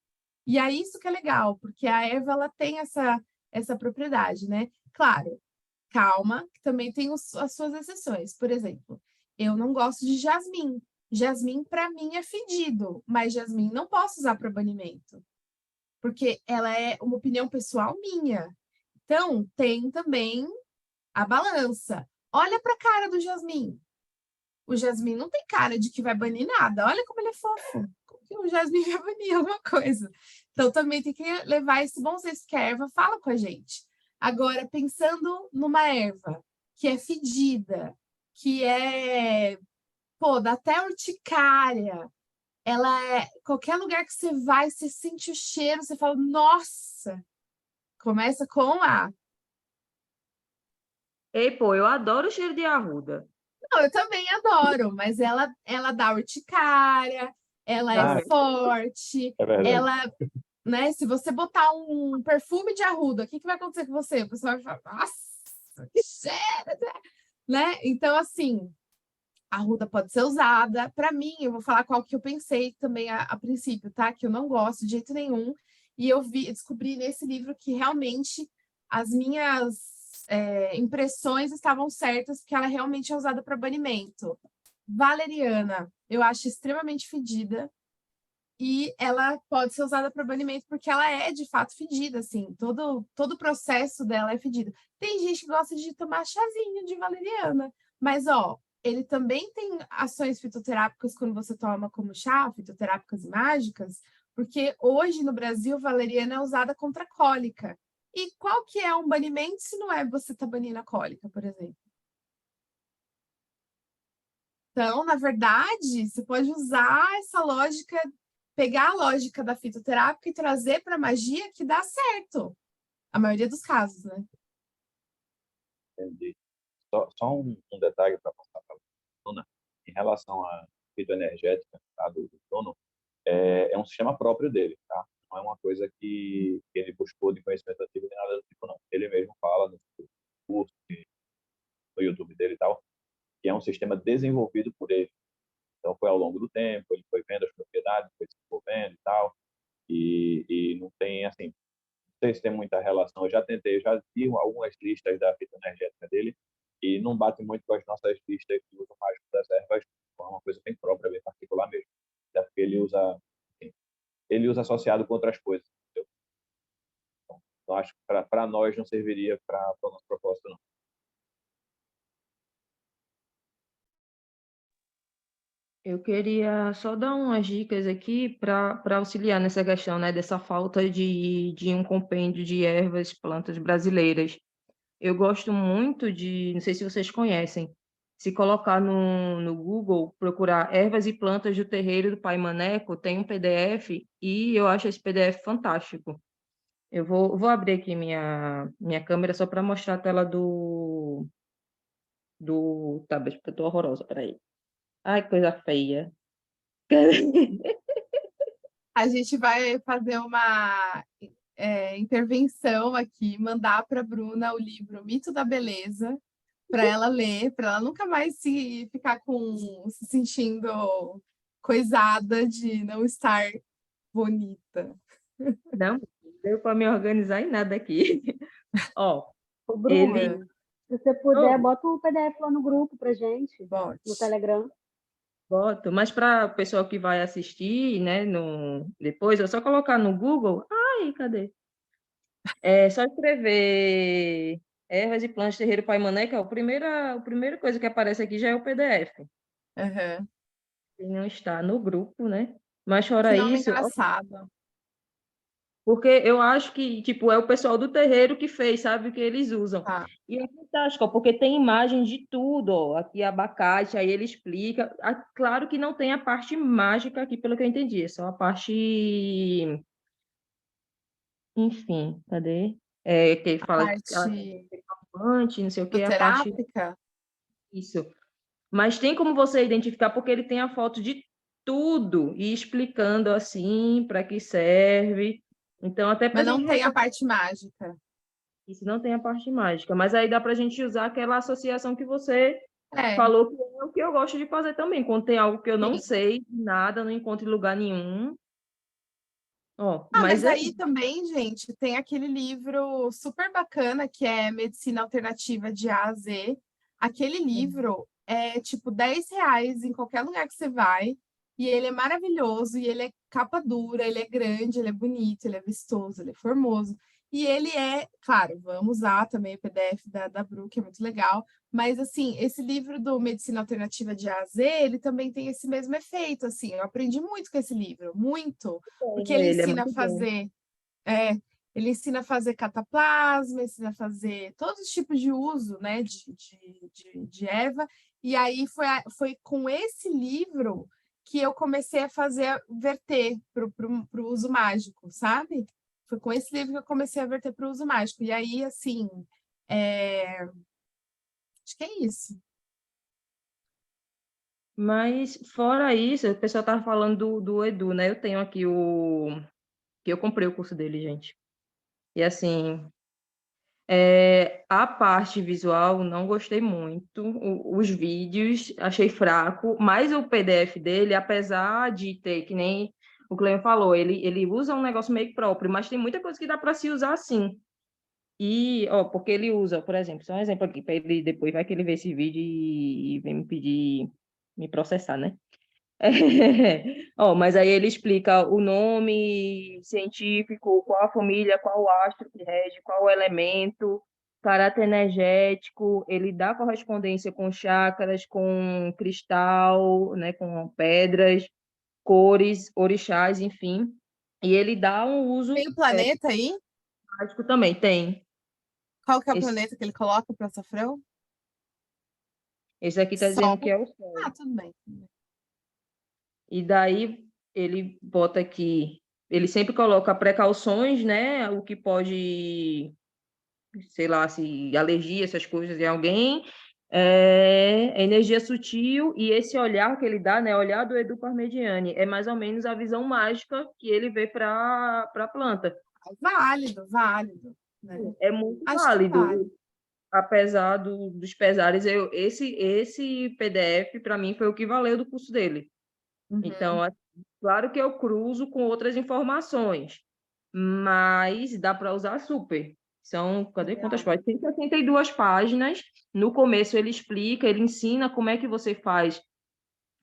Speaker 1: E é isso que é legal, porque a erva ela tem essa propriedade, né? Claro, calma, que também tem as suas exceções. Por exemplo, eu não gosto de jasmim. Jasmim, para mim, é fedido, mas jasmim não posso usar para banimento, porque ela é uma opinião pessoal minha. Então, tem também a balança. Olha para a cara do jasmim. O jasmim não tem cara de que vai banir nada. Olha como ele é fofo. Como que o jasmim vai banir alguma coisa? Então, também tem que levar esse bom senso, que a erva fala com a gente. Agora, pensando numa erva que é fedida, que é, pô, dá até urticária, ela é, qualquer lugar que você vai, você sente o cheiro, você fala, nossa, começa com A.
Speaker 2: Ei, pô, eu adoro o cheiro de arruda.
Speaker 1: Não, eu também adoro, mas ela dá urticária, ela é
Speaker 3: Ah,
Speaker 1: forte,
Speaker 3: é verdade.
Speaker 1: ela, né? Se você botar um perfume de arruda, o que vai acontecer com você? O pessoal vai falar, nossa, que cheiro, né? Então, assim, a arruda pode ser usada. Para mim, eu vou falar qual que eu pensei também a princípio, tá? Que eu não gosto de jeito nenhum. E eu descobri nesse livro que realmente as minhas impressões estavam certas, porque ela realmente é usada para banimento. Valeriana, eu acho extremamente fedida. E ela pode ser usada para banimento porque ela é de fato fedida, assim, todo o processo dela é fedido. Tem gente que gosta de tomar chazinho de valeriana, mas ó, ele também tem ações fitoterápicas quando você toma como chá, fitoterápicas e mágicas, porque hoje no Brasil valeriana é usada contra a cólica. E qual que é um banimento se não é você tá banindo a cólica, por exemplo? Então, na verdade, você pode usar essa lógica, pegar a lógica da fitoterápica e trazer para a magia que dá certo. A maioria dos casos, né?
Speaker 3: Entendi. Só um detalhe para passar para a Bruna, em relação à fitoenergética, tá, do Bruno, é um sistema próprio dele, tá? Não é uma coisa que ele buscou de conhecimento antigo nem nada do tipo, não. Ele mesmo fala no curso, no YouTube dele e tal, que é um sistema desenvolvido por ele. Então, foi ao longo do tempo, ele foi vendo as propriedades, foi se desenvolvendo e tal, e não tem, assim, não sei se tem muita relação. Eu já tentei, eu já vi algumas listas da fitoenergética dele, e não bate muito com as nossas listas de uso mágico das ervas, é uma coisa bem própria, bem particular mesmo. Até porque ele usa associado com outras coisas. Entendeu? Então, acho que para nós não serviria para o nosso propósito, não.
Speaker 2: Eu queria só dar umas dicas aqui para auxiliar nessa questão, né, dessa falta de um compêndio de ervas, plantas brasileiras. Eu gosto muito de, não sei se vocês conhecem, se colocar no Google, procurar ervas e plantas do terreiro do Pai Maneco, tem um PDF e eu acho esse PDF fantástico. Eu vou abrir aqui minha câmera só para mostrar a tela do tablet, porque eu tô horrorosa, peraí. Ai, coisa feia.
Speaker 1: A gente vai fazer uma intervenção aqui, mandar para a Bruna o livro Mito da Beleza, para ela ler, para ela nunca mais se sentindo coisada de não estar bonita.
Speaker 2: Não deu para me organizar em nada aqui. Ó,
Speaker 4: Ô,
Speaker 2: ele...
Speaker 4: Bruna, se você puder,
Speaker 2: Oh,
Speaker 4: bota o PDF lá no grupo pra gente,
Speaker 1: Bote.
Speaker 4: no Telegram.
Speaker 2: boto, mas para o pessoal que vai assistir, né, depois, é só colocar no Google. Ai, cadê? É só escrever ervas e plantas terreiro Pai Maneco, a primeira coisa que aparece aqui já é o PDF.
Speaker 1: Uhum.
Speaker 2: Ele não está no grupo, né? Mas
Speaker 1: Que
Speaker 2: fora
Speaker 1: nome
Speaker 2: isso,
Speaker 1: engraçado.
Speaker 2: porque eu acho que, tipo, é o pessoal do terreiro que fez, sabe o que eles usam.
Speaker 1: Tá.
Speaker 2: E é fantástico, ó, porque tem imagens de tudo, ó. Aqui abacate, aí ele explica. Claro que não tem a parte mágica aqui, pelo que eu entendi, é só a parte, enfim, cadê? Que ele
Speaker 1: A
Speaker 2: fala
Speaker 1: parte
Speaker 2: antes, não sei o que, a parte
Speaker 1: terápica?
Speaker 2: isso. Mas tem como você identificar, porque ele tem a foto de tudo e explicando assim para que serve. Então, até para a
Speaker 1: Mas não
Speaker 2: gente
Speaker 1: tem a
Speaker 2: reconhecer,
Speaker 1: parte mágica.
Speaker 2: isso não tem a parte mágica, mas aí dá para a gente usar aquela associação que você
Speaker 1: É,
Speaker 2: falou, que é o que eu gosto de fazer também. Quando tem algo que eu não
Speaker 1: sim.
Speaker 2: sei nada, não encontro em lugar nenhum. Ó,
Speaker 1: Ah,
Speaker 2: mas
Speaker 1: mas
Speaker 2: é
Speaker 1: aí também, gente, tem aquele livro super bacana que é Medicina Alternativa de A a Z. Aquele livro é tipo R$ 10 em qualquer lugar que você vai. E ele é maravilhoso, e ele é capa dura, ele é grande, ele é bonito, ele é vistoso, ele é formoso. E ele é, claro, vamos usar também o PDF da Bru, que é muito legal. Mas, assim, esse livro do Medicina Alternativa de A a Z, ele também tem esse mesmo efeito, assim. Eu aprendi muito com esse livro, muito. Porque
Speaker 2: bom,
Speaker 1: ele
Speaker 2: ele é
Speaker 1: ensina a
Speaker 2: muito bom.
Speaker 1: fazer, é, ele ensina a fazer cataplasma, ensina a fazer todos os tipos de uso, né, de erva. E aí foi com esse livro que eu comecei a verter para o uso mágico, sabe? Foi com esse livro que eu comecei a verter para o uso mágico. E aí, assim, acho que é isso.
Speaker 2: Mas fora isso, o pessoal tava falando do Edu, né? Eu tenho aqui que eu comprei o curso dele, gente. E assim, a parte visual não gostei muito, os vídeos achei fraco, mas o PDF dele, apesar de ter, que nem o Cleo falou, ele usa um negócio meio próprio, mas tem muita coisa que dá para se usar assim. E, ó, porque ele usa, por exemplo, só um exemplo aqui, para ele depois vai que ele vê esse vídeo e vem me pedir, me processar, né? Ó, mas aí ele explica o nome científico, qual a família, qual o astro que rege, qual o elemento, caráter energético, ele dá correspondência com chakras, com cristal, né, com pedras, cores, orixás, enfim. E ele dá um uso
Speaker 1: Tem o planeta aí?
Speaker 2: prático também, tem.
Speaker 1: Qual que é o
Speaker 2: Esse,
Speaker 1: planeta que ele coloca para o açafrão?
Speaker 2: esse aqui está dizendo que
Speaker 1: Sol.
Speaker 2: é o Sol.
Speaker 1: Ah, tudo bem.
Speaker 2: E daí ele bota aqui, ele sempre coloca precauções, né? O que pode, sei lá, se alergia, essas coisas em alguém, energia sutil, e esse olhar que ele dá, né? Olhar do Edu Parmegiani, é mais ou menos a visão mágica que ele vê para a planta.
Speaker 1: Válido, válido, né?
Speaker 2: É muito
Speaker 1: Acho que vale.
Speaker 2: válido, apesar dos pesares. Esse PDF, para mim, foi o que valeu do curso dele.
Speaker 1: Uhum.
Speaker 2: Então, claro que eu cruzo com outras informações, mas dá para usar super. São, cadê quantas
Speaker 1: Legal.
Speaker 2: páginas? Tem 62 páginas. No começo ele explica, ele ensina como é que você faz,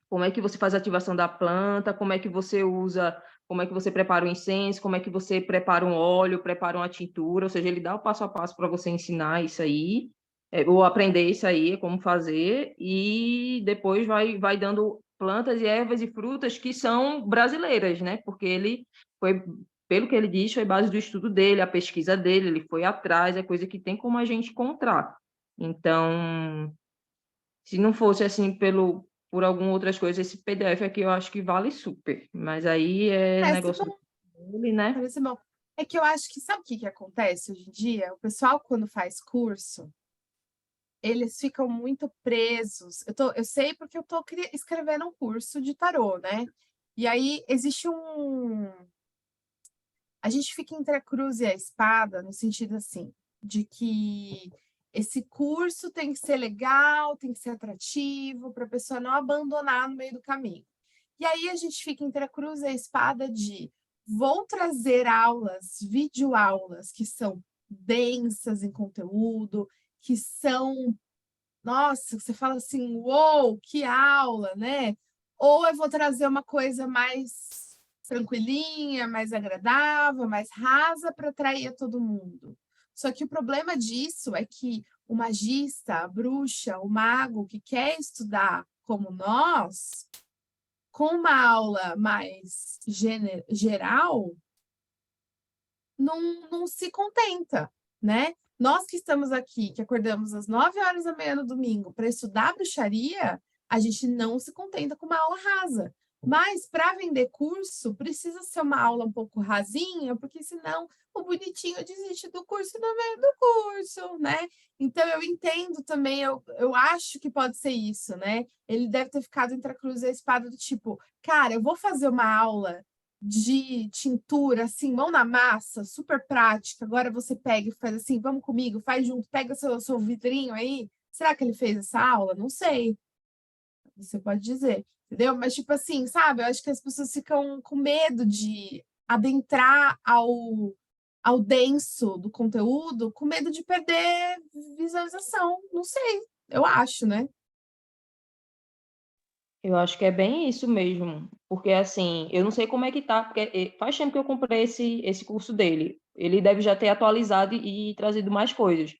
Speaker 2: como é que você faz a ativação da planta, como é que você usa, como é que você prepara o incenso, como é que você prepara um óleo, prepara uma tintura, ou seja, ele dá o passo a passo para você ensinar isso aí, ou aprender isso aí, como fazer, e depois vai dando plantas e ervas e frutas que são brasileiras, né? Porque ele foi, pelo que ele diz, foi base do estudo dele, a pesquisa dele, ele foi atrás, é coisa que tem como a gente encontrar. Então, Se não fosse assim por algumas outras coisas, esse PDF aqui eu acho que vale super. Mas aí é
Speaker 1: Parece
Speaker 2: negócio
Speaker 1: bom,
Speaker 2: dele, né?
Speaker 1: parece bom. É que eu acho que, sabe o que que acontece hoje em dia? O pessoal, quando faz curso, eles ficam muito presos. Eu sei porque eu tô escrevendo um curso de tarô, né? E aí existe um. A gente fica entre a cruz e a espada, no sentido assim, de que esse curso tem que ser legal, tem que ser atrativo, para a pessoa não abandonar no meio do caminho. E aí a gente fica entre a cruz e a espada de vou trazer aulas, videoaulas, que são densas em conteúdo, que são, nossa, você fala assim, uou, que aula, né? Ou eu vou trazer uma coisa mais tranquilinha, mais agradável, mais rasa para atrair a todo mundo. Só que o problema disso é que o magista, a bruxa, o mago que quer estudar como nós, com uma aula mais geral, não se contenta, né? Nós que estamos aqui, que acordamos às 9h30 no domingo para estudar bruxaria, a gente não se contenta com uma aula rasa. Mas para vender curso, precisa ser uma aula um pouco rasinha, porque senão o bonitinho desiste do curso no meio do curso, né? Então eu entendo também, eu acho que pode ser isso, né? Ele deve ter ficado entre a cruz e a espada do tipo, cara, eu vou fazer uma aula de tintura, assim, mão na massa, super prática. Agora você pega e faz assim, vamos comigo, faz junto, pega seu vidrinho aí. Será que ele fez essa aula? Não sei. Você pode dizer, entendeu? Mas, tipo assim, sabe? Eu acho que as pessoas ficam com medo de adentrar ao denso do conteúdo, com medo de perder visualização. Não sei, eu acho, né?
Speaker 2: Eu acho que é bem isso mesmo, porque assim, eu não sei como é que tá, porque faz tempo que eu comprei esse curso dele. Ele deve já ter atualizado e trazido mais coisas.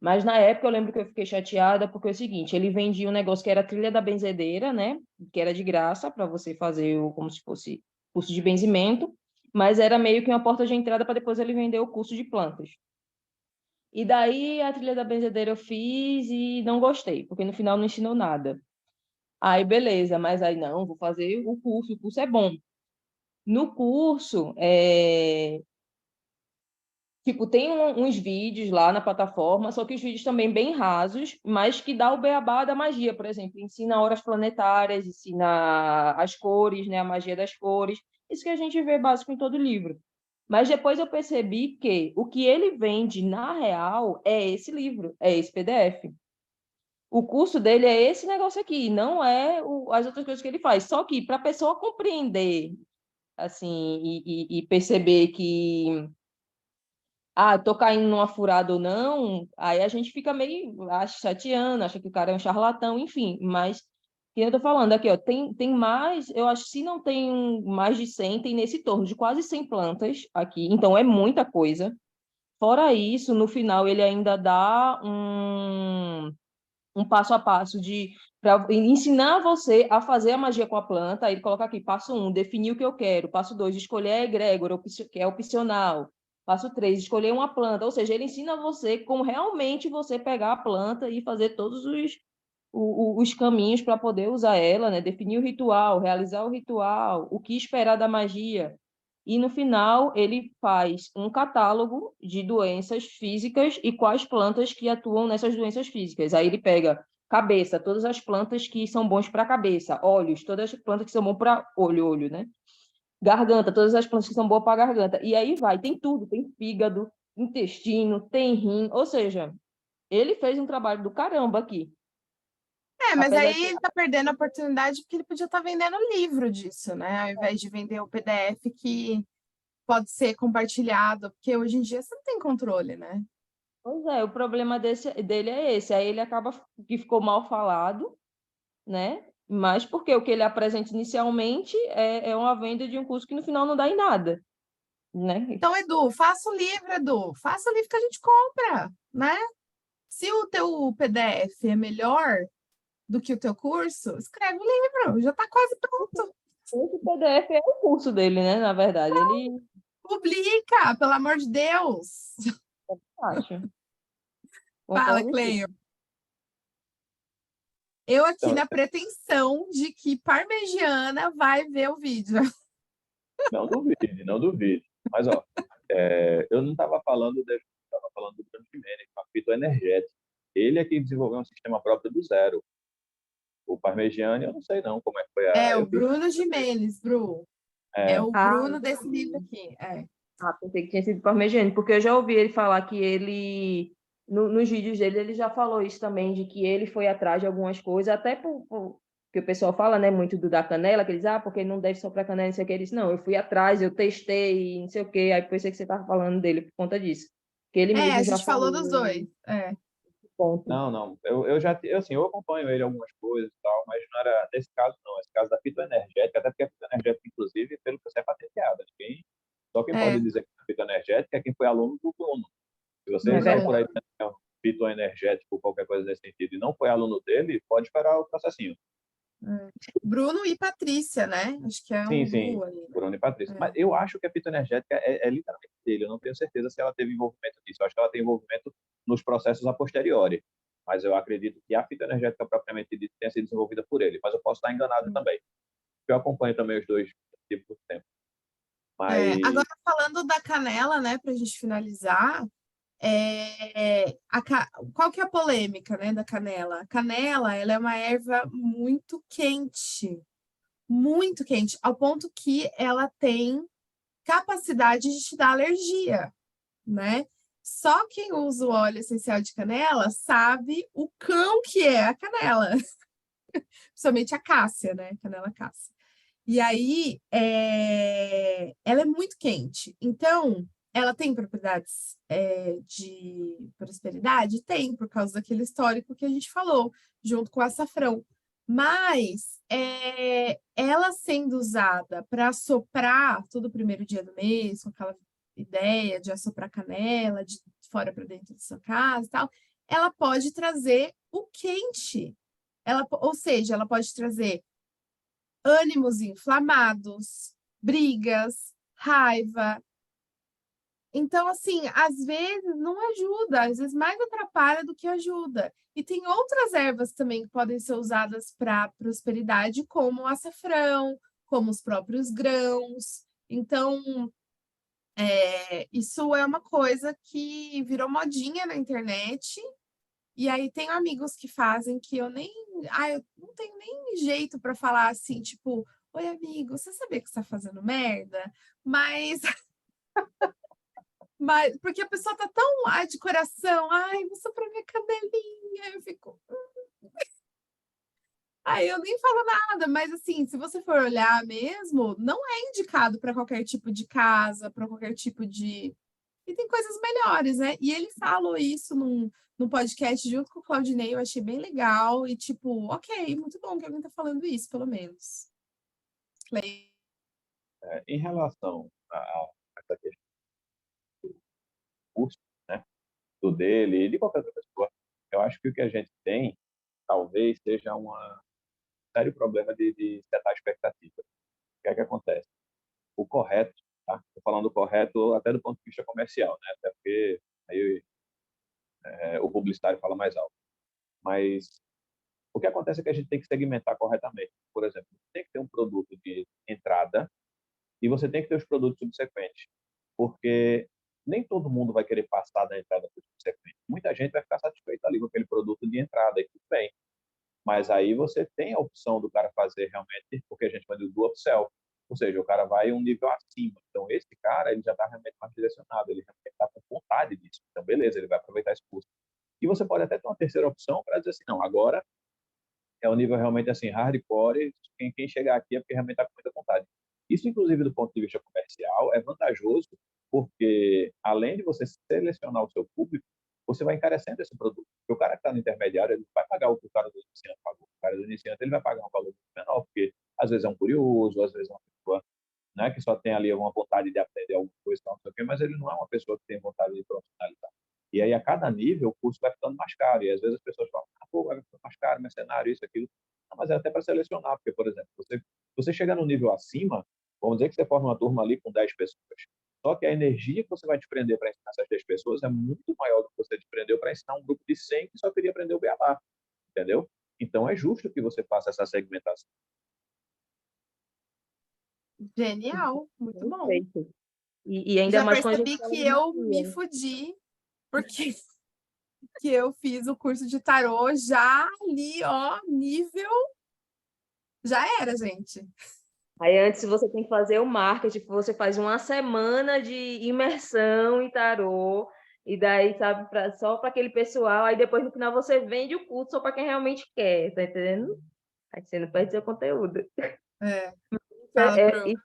Speaker 2: Mas na época eu lembro que eu fiquei chateada porque é o seguinte, ele vendia um negócio que era a trilha da benzedeira, né? Que era de graça para você fazer como se fosse curso de benzimento, mas era meio que uma porta de entrada para depois ele vender o curso de plantas. E daí a trilha da benzedeira eu fiz e não gostei, porque no final não ensinou nada. Aí, beleza, mas aí não, vou fazer o curso é bom. No curso, tipo, tem uns vídeos lá na plataforma, só que os vídeos também bem rasos, mas que dá o beabá da magia, por exemplo, ensina horas planetárias, ensina as cores, né, a magia das cores, isso que a gente vê básico em todo livro. Mas depois eu percebi que o que ele vende na real é esse livro, é esse PDF. O curso dele é esse negócio aqui, não é as outras coisas que ele faz. Só que para a pessoa compreender, assim, e perceber que, tô caindo numa furada ou não, aí a gente fica meio, acha chateando, acha que o cara é um charlatão, enfim. Mas, que eu tô falando aqui, ó, tem mais, eu acho que se não tem mais de 100, tem nesse torno de quase 100 plantas aqui, então é muita coisa. Fora isso, no final ele ainda dá um passo a passo de para ensinar você a fazer a magia com a planta. Aí ele coloca aqui, passo 1, definir o que eu quero. Passo 2, escolher a egrégora, que é opcional. Passo 3, escolher uma planta. Ou seja, ele ensina você como realmente você pegar a planta e fazer todos os caminhos para poder usar ela, né? Definir o ritual, realizar o ritual, o que esperar da magia. E no final ele faz um catálogo de doenças físicas e quais plantas que atuam nessas doenças físicas. Aí ele pega cabeça, todas as plantas que são bons para a cabeça, olhos, todas as plantas que são bons para olho, né? Garganta, todas as plantas que são boas para a garganta. E aí vai, tem tudo, tem fígado, intestino, tem rim, ou seja, ele fez um trabalho do caramba aqui.
Speaker 1: Mas
Speaker 2: Apesar
Speaker 1: aí
Speaker 2: de
Speaker 1: ele está perdendo a oportunidade porque ele podia estar vendendo livro disso, né? Ao invés de vender o PDF que pode ser compartilhado, porque hoje em dia você não tem controle, né?
Speaker 2: Pois é, o problema dele é esse. Aí ele acaba que ficou mal falado, né? Mas porque o que ele apresenta inicialmente é uma venda de um curso que no final não dá em nada, né?
Speaker 1: Então, Edu, faça o livro, Edu. Faça o livro que a gente compra, né? Se o teu PDF é melhor do que o teu curso, escreve o livro, já está quase pronto.
Speaker 2: Esse PDF é o curso dele, né? Na verdade, ele
Speaker 1: Publica, pelo amor de Deus.
Speaker 2: acha.
Speaker 1: Fala,
Speaker 2: Concordo.
Speaker 1: Cleio. Eu aqui
Speaker 3: Então,
Speaker 1: na pretensão de que parmegiana vai ver o vídeo.
Speaker 3: não duvide, não duvide. Mas, ó, eu não estava falando estava falando do Bruno Gimenez, com a fitoenergética. Ele é que desenvolveu um sistema próprio do zero. O Parmegiani, eu não sei não como é que foi
Speaker 1: É o
Speaker 3: eu vi,
Speaker 1: Bruno Gimenez, Bru. É
Speaker 3: é,
Speaker 1: o
Speaker 2: Ah,
Speaker 1: Bruno desse livro aqui.
Speaker 2: pensei que tinha sido parmegiana, porque eu já ouvi ele falar que ele, nos vídeos dele, ele já falou isso também, de que ele foi atrás de algumas coisas, até que o pessoal fala, né, muito do da canela, que eles, porque não deve soprar canela, não sei o que, ele disse, não, eu fui atrás, eu testei, não sei o que, aí pensei que você estava falando dele por conta disso, que ele
Speaker 1: A
Speaker 2: mesmo já
Speaker 1: gente falou
Speaker 2: falou
Speaker 1: dos dois.
Speaker 2: ponto.
Speaker 3: não, eu já, assim, eu acompanho ele algumas coisas e tal, mas não era nesse caso não, esse caso da fitoenergética, até porque a fitoenergética, inclusive, pelo que você é patenteada, só quem pode
Speaker 1: É,
Speaker 3: dizer que é fitoenergética é quem foi aluno do Bruno. Se você
Speaker 2: Não é
Speaker 3: sai
Speaker 2: verdade?
Speaker 3: por aí tendo fitoenergético ou qualquer coisa nesse sentido e não foi aluno dele, pode esperar o processinho.
Speaker 1: Bruno e Patrícia, né? Acho que é
Speaker 3: Sim,
Speaker 1: um
Speaker 3: sim,
Speaker 1: duo ali, né?
Speaker 3: Bruno e Patrícia. Mas eu acho que a fitoenergética é literalmente dele. Eu não tenho certeza se ela teve envolvimento nisso. Eu acho que ela tem envolvimento nos processos a posteriori. Mas eu acredito que a fitoenergética propriamente dita tenha sido desenvolvida por ele. Mas eu posso estar enganado também. Eu acompanho também os dois tipos por tempo. Mas,
Speaker 1: Agora, falando da canela, né, para a gente finalizar, qual que é a polêmica, né, da canela? A canela, ela é uma erva muito quente, ao ponto que ela tem capacidade de te dar alergia, né? Só quem usa o óleo essencial de canela sabe o cão que é a canela, principalmente a cássia, né? Canela cássia. E aí, ela é muito quente. Então, ela tem propriedades de prosperidade? Tem, por causa daquele histórico que a gente falou, junto com o açafrão. Mas ela sendo usada para assoprar todo o primeiro dia do mês, com aquela ideia de assoprar canela de fora para dentro da sua casa e tal, ela pode trazer o quente. Ou seja, ela pode trazer ânimos inflamados, brigas, raiva. Então, assim, às vezes não ajuda, às vezes mais atrapalha do que ajuda. E tem outras ervas também que podem ser usadas para prosperidade, como o açafrão, como os próprios grãos. Então, isso é uma coisa que virou modinha na internet. E aí tem amigos que fazem que eu não tenho nem jeito para falar assim, tipo, oi amigo, você sabia que você está fazendo merda? Mas, mas porque a pessoa tá tão de coração, ai, vou só pra minha cadelinha, eu fico, ai, eu nem falo nada, mas assim, se você for olhar mesmo, não é indicado para qualquer tipo de casa, para qualquer tipo de e tem coisas melhores, né? E ele falou isso num podcast junto com o Claudinei, eu achei bem legal. E, tipo, ok, muito bom que alguém tá falando isso, pelo menos. Clay.
Speaker 3: em relação a essa questão do curso, né, do dele e de qualquer outra pessoa, eu acho que o que a gente tem, talvez, seja um sério problema de setar expectativa. O que é que acontece? O correto, tá? Estou falando correto até do ponto de vista comercial, né? Até porque aí o publicitário fala mais alto. Mas o que acontece é que a gente tem que segmentar corretamente. Por exemplo, tem que ter um produto de entrada e você tem que ter os produtos subsequentes, porque nem todo mundo vai querer passar da entrada para o subsequente. Muita gente vai ficar satisfeita ali com aquele produto de entrada e tudo bem. Mas aí você tem a opção do cara fazer realmente, porque a gente chama de do upsell, ou seja, o cara vai um nível acima. Então, esse cara, ele já está realmente mais direcionado, ele realmente está com vontade disso. Então, beleza, ele vai aproveitar esse curso. E você pode até ter uma terceira opção para dizer assim, não, agora é um nível realmente assim, hardcore, quem chegar aqui é porque realmente está com muita vontade. Isso, inclusive, do ponto de vista comercial, é vantajoso, porque além de você selecionar o seu público, você vai encarecendo esse produto. Porque o cara que está no intermediário, ele vai pagar o que o cara do iniciante pagou. O cara do iniciante ele vai pagar um valor menor, porque às vezes é um curioso, às vezes é uma pessoa, né, que só tem ali uma vontade de aprender alguma coisa, não sei o quê, mas ele não é uma pessoa que tem vontade de profissionalizar. E aí, a cada nível, o curso vai ficando mais caro. E às vezes as pessoas falam, pô, vai ficar mais caro, mercenário, isso, aquilo. Não, mas é até para selecionar, porque, por exemplo, você chega no nível acima, vamos dizer que você forma uma turma ali com 10 pessoas. Só que a energia que você vai desprender para ensinar essas 10 pessoas é muito maior do que você desprendeu para ensinar um grupo de 100 que só queria aprender o beabá, entendeu? Então, é justo que você faça essa segmentação.
Speaker 1: Genial, muito bom.
Speaker 2: Perfeito. E ainda
Speaker 1: Já
Speaker 2: mais quando a gente
Speaker 1: percebi
Speaker 2: fala
Speaker 1: que
Speaker 2: de
Speaker 1: eu me
Speaker 2: magia.
Speaker 1: fudi, porque que eu fiz o curso de tarô já ali, ó, nível. Já era, gente.
Speaker 2: Aí antes você tem que fazer o marketing, você faz uma semana de imersão em tarô, e daí, sabe, só para aquele pessoal, aí depois no final você vende o curso só para quem realmente quer, tá entendendo? Aí você não perde seu conteúdo.
Speaker 1: É,
Speaker 2: Isso,
Speaker 1: fala pro.
Speaker 2: isso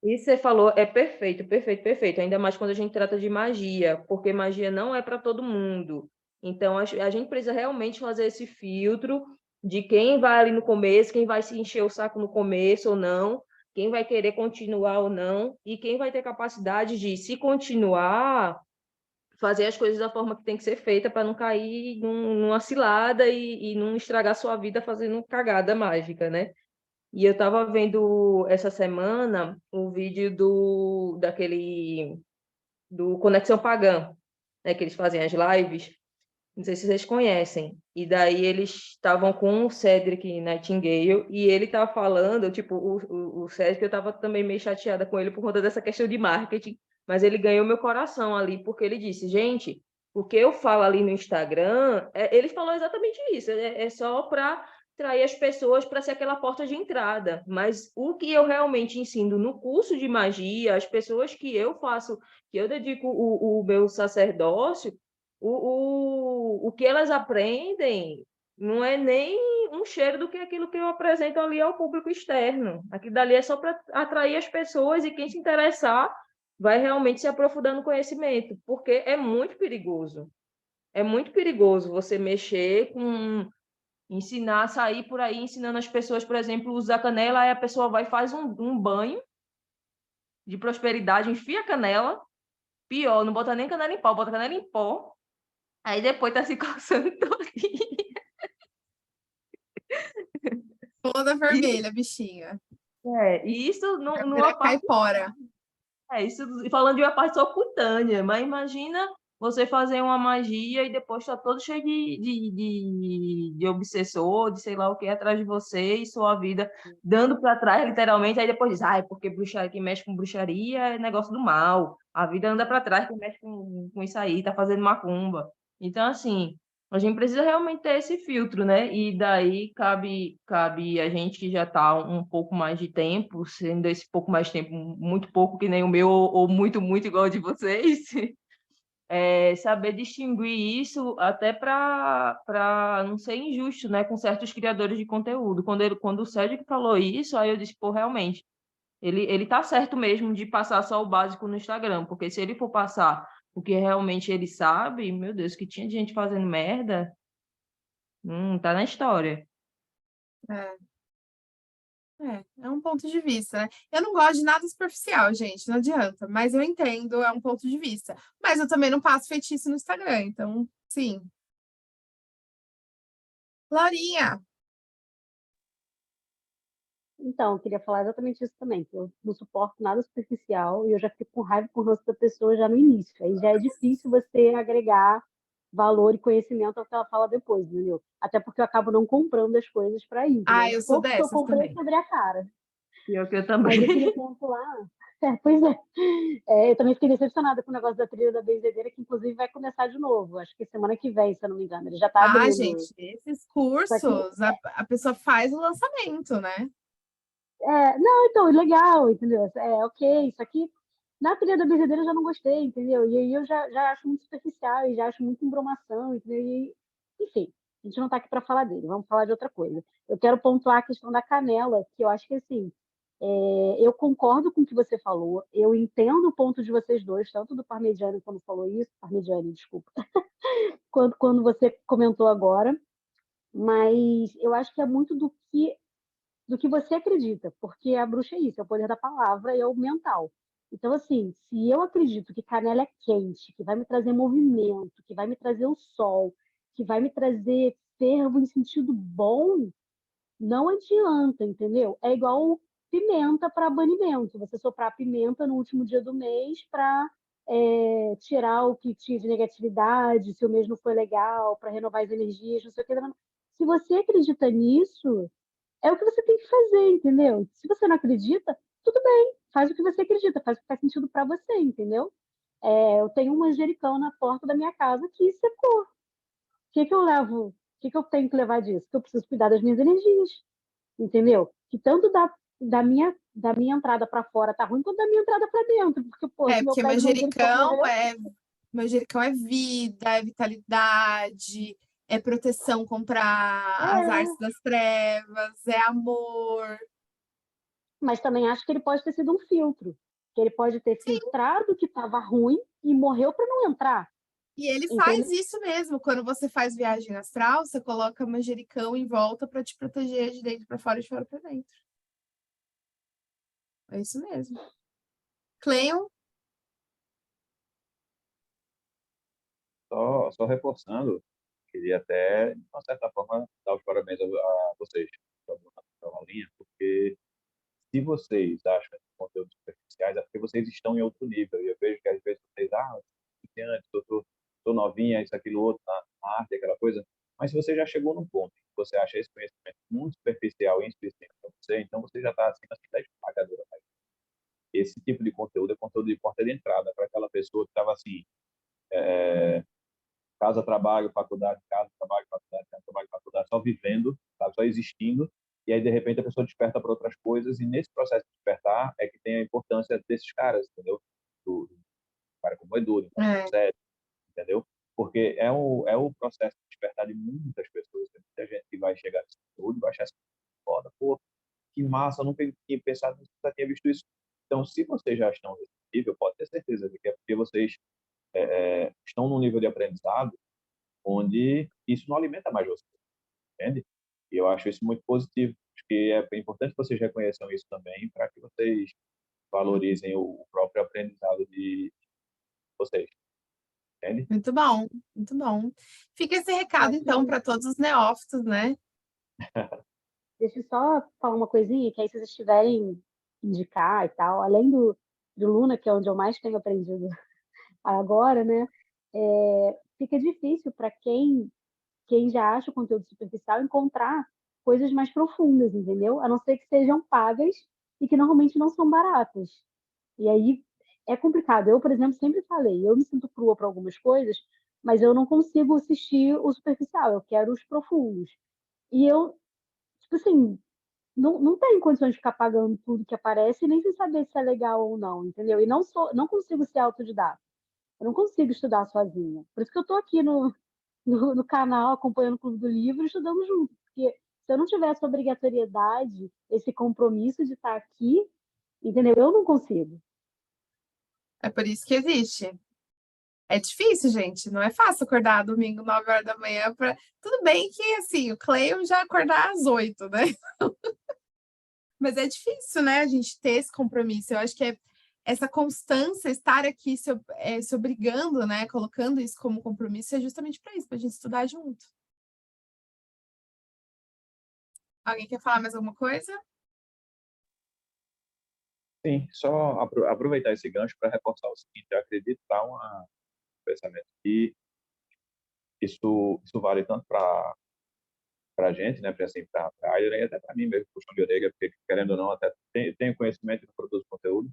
Speaker 2: que você falou é perfeito, perfeito, perfeito. Ainda mais quando a gente trata de magia, porque magia não é para todo mundo. Então, a gente precisa realmente fazer esse filtro de quem vai ali no começo, quem vai se encher o saco no começo ou não, quem vai querer continuar ou não, e quem vai ter capacidade de, se continuar, fazer as coisas da forma que tem que ser feita para não cair numa cilada e não estragar sua vida fazendo cagada mágica, né? E eu estava vendo essa semana um vídeo do Conexão Pagã, né, que eles fazem as lives, não sei se vocês conhecem. E daí eles estavam com o Cedric Nightingale e ele estava falando, tipo, o Cedric, eu estava também meio chateada com ele por conta dessa questão de marketing, mas ele ganhou meu coração ali, porque ele disse, gente, o que eu falo ali no Instagram, ele falou exatamente isso, é só para atrair as pessoas para ser aquela porta de entrada, mas o que eu realmente ensino no curso de magia, as pessoas que eu faço, que eu dedico o meu sacerdócio, o que elas aprendem não é nem um cheiro do que aquilo que eu apresento ali ao público externo. Aquilo dali é só para atrair as pessoas e quem se interessar vai realmente se aprofundando no conhecimento, porque é muito perigoso. É muito perigoso você mexer com ensinar, sair por aí ensinando as pessoas, por exemplo, usar canela, aí a pessoa vai e faz um banho de prosperidade, enfia a canela, pior, não bota nem canela em pó, bota canela em pó, aí depois tá se coçando todinha.
Speaker 1: Toda
Speaker 2: E,
Speaker 1: vermelha, bichinha.
Speaker 2: e isso
Speaker 1: Vai
Speaker 2: numa
Speaker 1: virar
Speaker 2: parte.
Speaker 1: caipora.
Speaker 2: Isso falando de uma parte só cutânea, mas imagina você fazer uma magia e depois tá todo cheio de obsessor, de sei lá o que atrás de você e sua vida dando para trás, literalmente. Aí depois diz, porque bruxaria, quem mexe com bruxaria é negócio do mal. A vida anda para trás, quem mexe com isso aí, tá fazendo macumba. Então, assim, a gente precisa realmente ter esse filtro, né? E daí cabe a gente que já está um pouco mais de tempo, sendo esse pouco mais de tempo, muito pouco que nem o meu, ou muito, muito igual ao de vocês, saber distinguir isso até para não ser injusto, né? Com certos criadores de conteúdo. Quando o Sérgio falou isso, aí eu disse, pô, realmente, ele tá certo mesmo de passar só o básico no Instagram, porque se ele for passar o que realmente ele sabe, meu Deus, que tinha de gente fazendo merda, tá na história.
Speaker 1: É, é um ponto de vista, né? Eu não gosto de nada superficial, gente, não adianta, mas eu entendo, é um ponto de vista. Mas eu também não passo feitiço no Instagram, então, sim. Laurinha,
Speaker 4: Então, eu queria falar exatamente isso também, que eu não suporto nada superficial e eu já fico com raiva por ranço da pessoa já no início. Aí já é difícil você agregar valor e conhecimento ao que ela fala depois, entendeu? Até porque eu acabo não comprando as coisas para ir, entendeu?
Speaker 1: eu
Speaker 4: Os
Speaker 1: sou
Speaker 4: poucos que eu
Speaker 1: dessas
Speaker 4: comprei, eu
Speaker 1: também.
Speaker 4: quebrei a cara.
Speaker 2: Pior que eu
Speaker 4: Mas eu
Speaker 2: também.
Speaker 4: queria pontuar. Pois é. Eu também fiquei decepcionada com o negócio da trilha da benzedeira, que inclusive vai começar de novo. Acho que semana que vem, se eu não me engano. Ele já está
Speaker 1: Ah,
Speaker 4: abrindo.
Speaker 1: gente, esses
Speaker 4: Só que
Speaker 1: cursos, a pessoa faz o lançamento, né?
Speaker 4: não, então, legal, entendeu? Ok, isso aqui na trilha da benzedeira eu já não gostei, entendeu? E aí eu já acho muito superficial e já acho muito embromação, entendeu? Enfim, a gente não está aqui para falar dele, vamos falar de outra coisa. Eu quero pontuar a questão da canela, que eu acho que assim, eu concordo com o que você falou, eu entendo o ponto de vocês dois, tanto do Parmegiani quando falou isso, Parmegiani, desculpa, quando você comentou agora, mas eu acho que é muito do que você acredita, porque a bruxa é isso, é o poder da palavra e é o mental. Então, assim, se eu acredito que canela é quente, que vai me trazer movimento, que vai me trazer o sol, que vai me trazer fervo em sentido bom, não adianta, entendeu? É igual pimenta para banimento. Você soprar pimenta no último dia do mês para tirar o que tinha de negatividade, se o mês não foi legal, para renovar as energias, não sei o que. Se você acredita nisso, é o que você tem que fazer, entendeu? Se você não acredita, tudo bem, faz o que você acredita, faz o que faz sentido para você, entendeu? Eu tenho um manjericão na porta da minha casa que secou. O que que eu levo? O que que eu tenho que levar disso? Que eu preciso cuidar das minhas energias, entendeu? Que tanto da minha entrada para fora tá ruim, quanto da minha entrada para dentro. Porque, pô, se meu
Speaker 1: Porque
Speaker 4: pé de manjericão morreu,
Speaker 1: manjericão é vida, é vitalidade, é proteção contra as artes
Speaker 4: é.
Speaker 1: das trevas, é amor.
Speaker 4: Mas também acho que ele pode ter sido um filtro. Que ele pode ter
Speaker 1: Sim,
Speaker 4: filtrado o que estava ruim e morreu para não entrar,
Speaker 1: e ele faz
Speaker 4: entendeu?
Speaker 1: isso mesmo. Quando você faz viagem astral, você coloca manjericão em volta para te proteger de dentro para fora e de fora para dentro. É isso mesmo. Cleiton,
Speaker 3: Só reforçando, queria até, de uma certa forma, dar os parabéns a vocês, pela aulinha, porque se vocês acham esses conteúdos superficiais, é porque vocês estão em outro nível. E eu vejo que às vezes vocês, iniciante, tô novinha, isso, aquilo, outro, na arte, aquela coisa. Mas se você já chegou num ponto em que você acha esse conhecimento muito superficial e insuficiente para você, então você já está acima da esmagadora. Esse tipo de conteúdo é conteúdo de porta de entrada para aquela pessoa que estava assim, casa, trabalho, faculdade, casa, trabalho, faculdade, casa, trabalho, faculdade, só vivendo, sabe? Só existindo. E aí, de repente, a pessoa desperta para outras coisas. E nesse processo de despertar é que tem a importância desses caras, entendeu? Do cara como o Edu, do
Speaker 1: é,
Speaker 3: Sérgio, entendeu? Porque é o processo de despertar de muitas pessoas. Tem muita gente que vai chegar nesse conteúdo e vai achar assim, foda, pô, que massa, eu nunca tinha pensado nisso, nunca tinha visto isso. Então, se vocês já estão nesse nível, pode ter certeza de que é porque vocês estão num nível de aprendizado onde isso não alimenta mais você, entende? E eu acho isso muito positivo. Acho que é importante que vocês reconheçam isso também para que vocês valorizem o próprio aprendizado de vocês, entende?
Speaker 1: muito bom, muito bom. Fica esse recado, então,
Speaker 4: Ótimo.
Speaker 1: para todos os neófitos, né?
Speaker 4: Deixa eu só falar uma coisinha, que aí se vocês tiverem indicar e tal, além do Luna, que é onde eu mais tenho aprendido agora, né? Fica difícil para quem já acha o conteúdo superficial encontrar coisas mais profundas, entendeu? A não ser que sejam pagas e que normalmente não são baratas. E aí é complicado. Eu, por exemplo, sempre falei, eu me sinto crua para algumas coisas, mas eu não consigo assistir o superficial, eu quero os profundos. E eu, tipo assim, não tenho condições de ficar pagando tudo que aparece, nem sem saber se é legal ou não, entendeu? E não consigo ser autodidata. Eu não consigo estudar sozinha. Por isso que eu estou aqui no canal, acompanhando o Clube do Livro, estudando junto. Porque se eu não tivesse essa obrigatoriedade, esse compromisso de estar aqui, entendeu? Eu não consigo.
Speaker 1: É por isso que existe. É difícil, gente. Não é fácil acordar domingo, 9 horas da manhã. Tudo bem que, assim, o Cleiton já acordar às 8, né? Mas é difícil, né, a gente ter esse compromisso. Eu acho que essa constância, estar aqui se obrigando, né, colocando isso como compromisso, é justamente para isso, para a gente estudar junto. Alguém quer falar mais alguma coisa?
Speaker 3: Sim, só aproveitar esse gancho para reforçar o seguinte: eu acredito que tá um pensamento que isso vale tanto para a gente, né, para assim, para a Ayla e até para mim mesmo, puxão de orelha, porque querendo ou não, até tenho conhecimento do produto conteúdo,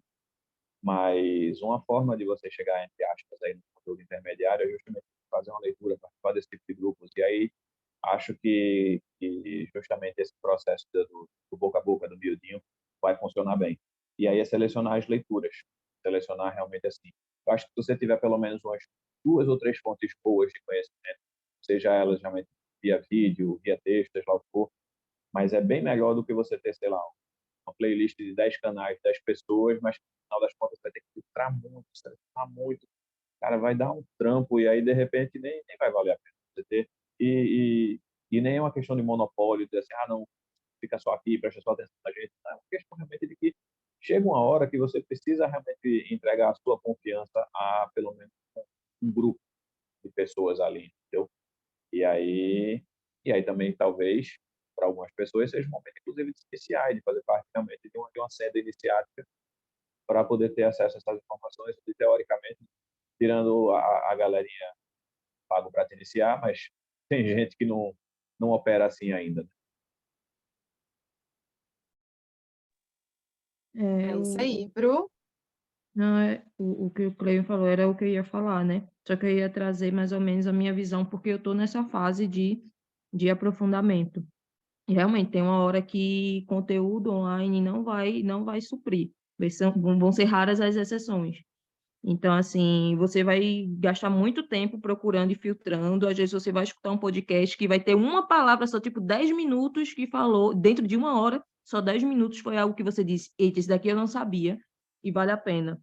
Speaker 3: mas uma forma de você chegar, entre aspas, aí no conteúdo intermediário é justamente fazer uma leitura, participar desse tipo de grupos. E aí acho que justamente esse processo do boca a boca, do miudinho, vai funcionar bem. E aí é selecionar as leituras, selecionar realmente assim. Eu acho que se você tiver pelo menos umas 2 ou 3 fontes boas de conhecimento, seja elas realmente via vídeo, via texto, seja lá o que for, mas é bem melhor do que você ter, sei lá, uma playlist de 10 canais, 10 pessoas, mas no final das contas vai ter que filtrar muito, selecionar muito. Cara, vai dar um trampo e aí, de repente, nem vai valer a pena você ter. E nem é uma questão de monopólio, de assim, não, fica só aqui, presta só atenção na gente. Não, é uma questão realmente de que chega uma hora que você precisa realmente entregar a sua confiança a, pelo menos, um grupo de pessoas ali, entendeu? E aí, e aí também, talvez, para algumas pessoas, seja um momento, inclusive, especiais, de fazer parte realmente de uma senda iniciática para poder ter acesso a essas informações e, teoricamente, tirando a galerinha pago para te iniciar, mas tem gente que não opera assim ainda.
Speaker 1: É isso aí, Bru.
Speaker 2: Não, o que o Cleio falou era o que eu ia falar, né? Só que eu ia trazer mais ou menos a minha visão, porque eu estou nessa fase de aprofundamento. E realmente tem uma hora que conteúdo online não vai suprir. Vão ser raras as exceções. Então, assim, você vai gastar muito tempo procurando e filtrando. Às vezes você vai escutar um podcast que vai ter uma palavra só, tipo 10 minutos que falou, dentro de uma hora, só 10 minutos foi algo que você disse, eita, esse daqui eu não sabia, e vale a pena.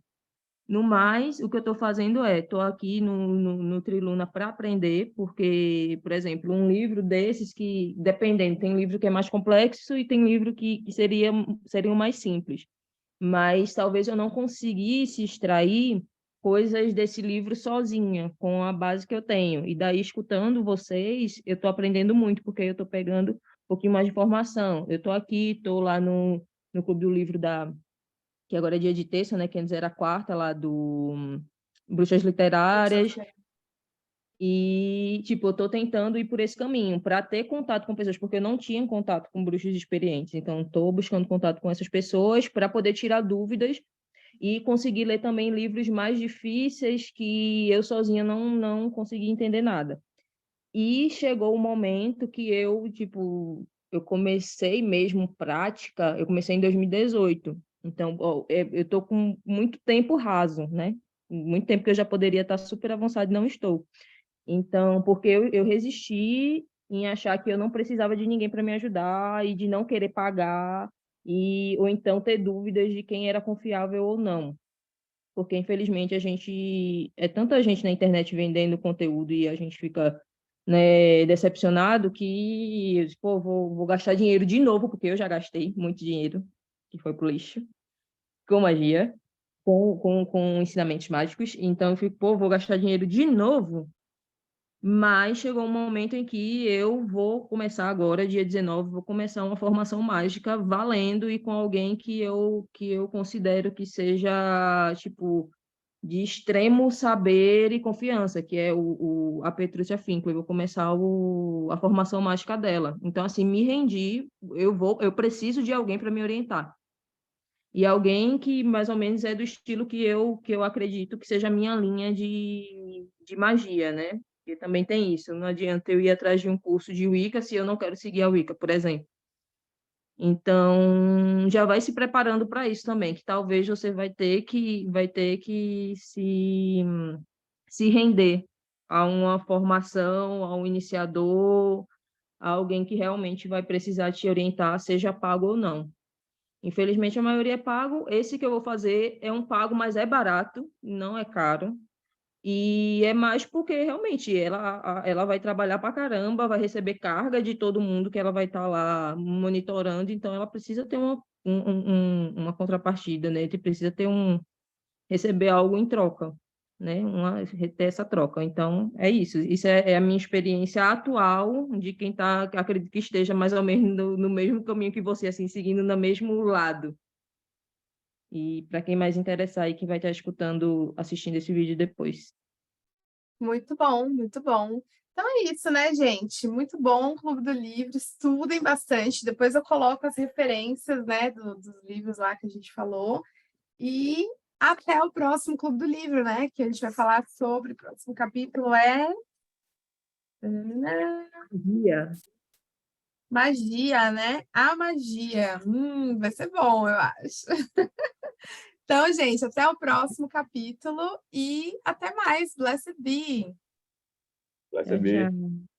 Speaker 2: No mais, o que eu estou fazendo estou aqui no Triluna para aprender, porque, por exemplo, um livro desses que, dependendo, tem livro que é mais complexo e tem livro que seriam mais simples. Mas talvez eu não conseguisse extrair coisas desse livro sozinha, com a base que eu tenho. E daí, escutando vocês, eu estou aprendendo muito, porque eu estou pegando um pouquinho mais de informação. Eu estou aqui, estou lá no Clube do Livro que agora é dia de terça, né? Que antes era quarta, lá do Bruxas Literárias. E, tipo, eu tô tentando ir por esse caminho, para ter contato com pessoas, porque eu não tinha contato com bruxos experientes. Então, estou buscando contato com essas pessoas para poder tirar dúvidas e conseguir ler também livros mais difíceis que eu sozinha não consegui entender nada. E chegou o momento que eu comecei mesmo prática, eu comecei em 2018. Então, ó, eu estou com muito tempo raso, né? Muito tempo que eu já poderia estar super avançado e não estou. Então, porque eu resisti em achar que eu não precisava de ninguém para me ajudar e de não querer pagar, ou então ter dúvidas de quem era confiável ou não. Porque, infelizmente, é tanta gente na internet vendendo conteúdo e a gente fica, né, decepcionado que, pô, vou gastar dinheiro de novo, porque eu já gastei muito dinheiro, que foi pro lixo, com magia, com ensinamentos mágicos. Então, eu fico, pô, vou gastar dinheiro de novo. Mas chegou um momento em que eu vou começar agora, dia 19, vou começar uma formação mágica valendo e com alguém que eu considero que seja, tipo, de extremo saber e confiança, que é a Petrúcia Finkler. Eu vou começar a formação mágica dela. Então, assim, me rendi, eu preciso de alguém para me orientar. E alguém que mais ou menos é do estilo que eu acredito que seja a minha linha de magia, né? Porque também tem isso, não adianta eu ir atrás de um curso de Wicca se eu não quero seguir a Wicca, por exemplo. Então, já vai se preparando para isso também, que talvez você vai ter que se render a uma formação, a um iniciador, a alguém que realmente vai precisar te orientar, seja pago ou não. Infelizmente, a maioria é pago. Esse que eu vou fazer é um pago, mas é barato, não é caro. E é mais porque realmente ela vai trabalhar para caramba, vai receber carga de todo mundo que ela vai estar lá monitorando, então ela precisa ter uma contrapartida, né? Precisa receber algo em troca, né? Ter essa troca. Então, é isso. Isso é a minha experiência atual de quem acredito que esteja mais ou menos no mesmo caminho que você, assim, seguindo no mesmo lado. E para quem mais interessar aí, que vai estar escutando, assistindo esse vídeo depois.
Speaker 1: Muito bom, muito bom. Então é isso, né, gente? Muito bom o Clube do Livro. Estudem bastante. Depois eu coloco as referências, né, dos livros lá que a gente falou. E até o próximo Clube do Livro, né? Que a gente vai falar sobre. O próximo capítulo é
Speaker 2: Dia.
Speaker 1: magia, né? A magia. Vai ser bom, eu acho. Então, gente, até o próximo capítulo e até mais. Blessed be.
Speaker 3: Vai
Speaker 2: Tchau,
Speaker 3: ser
Speaker 2: tchau.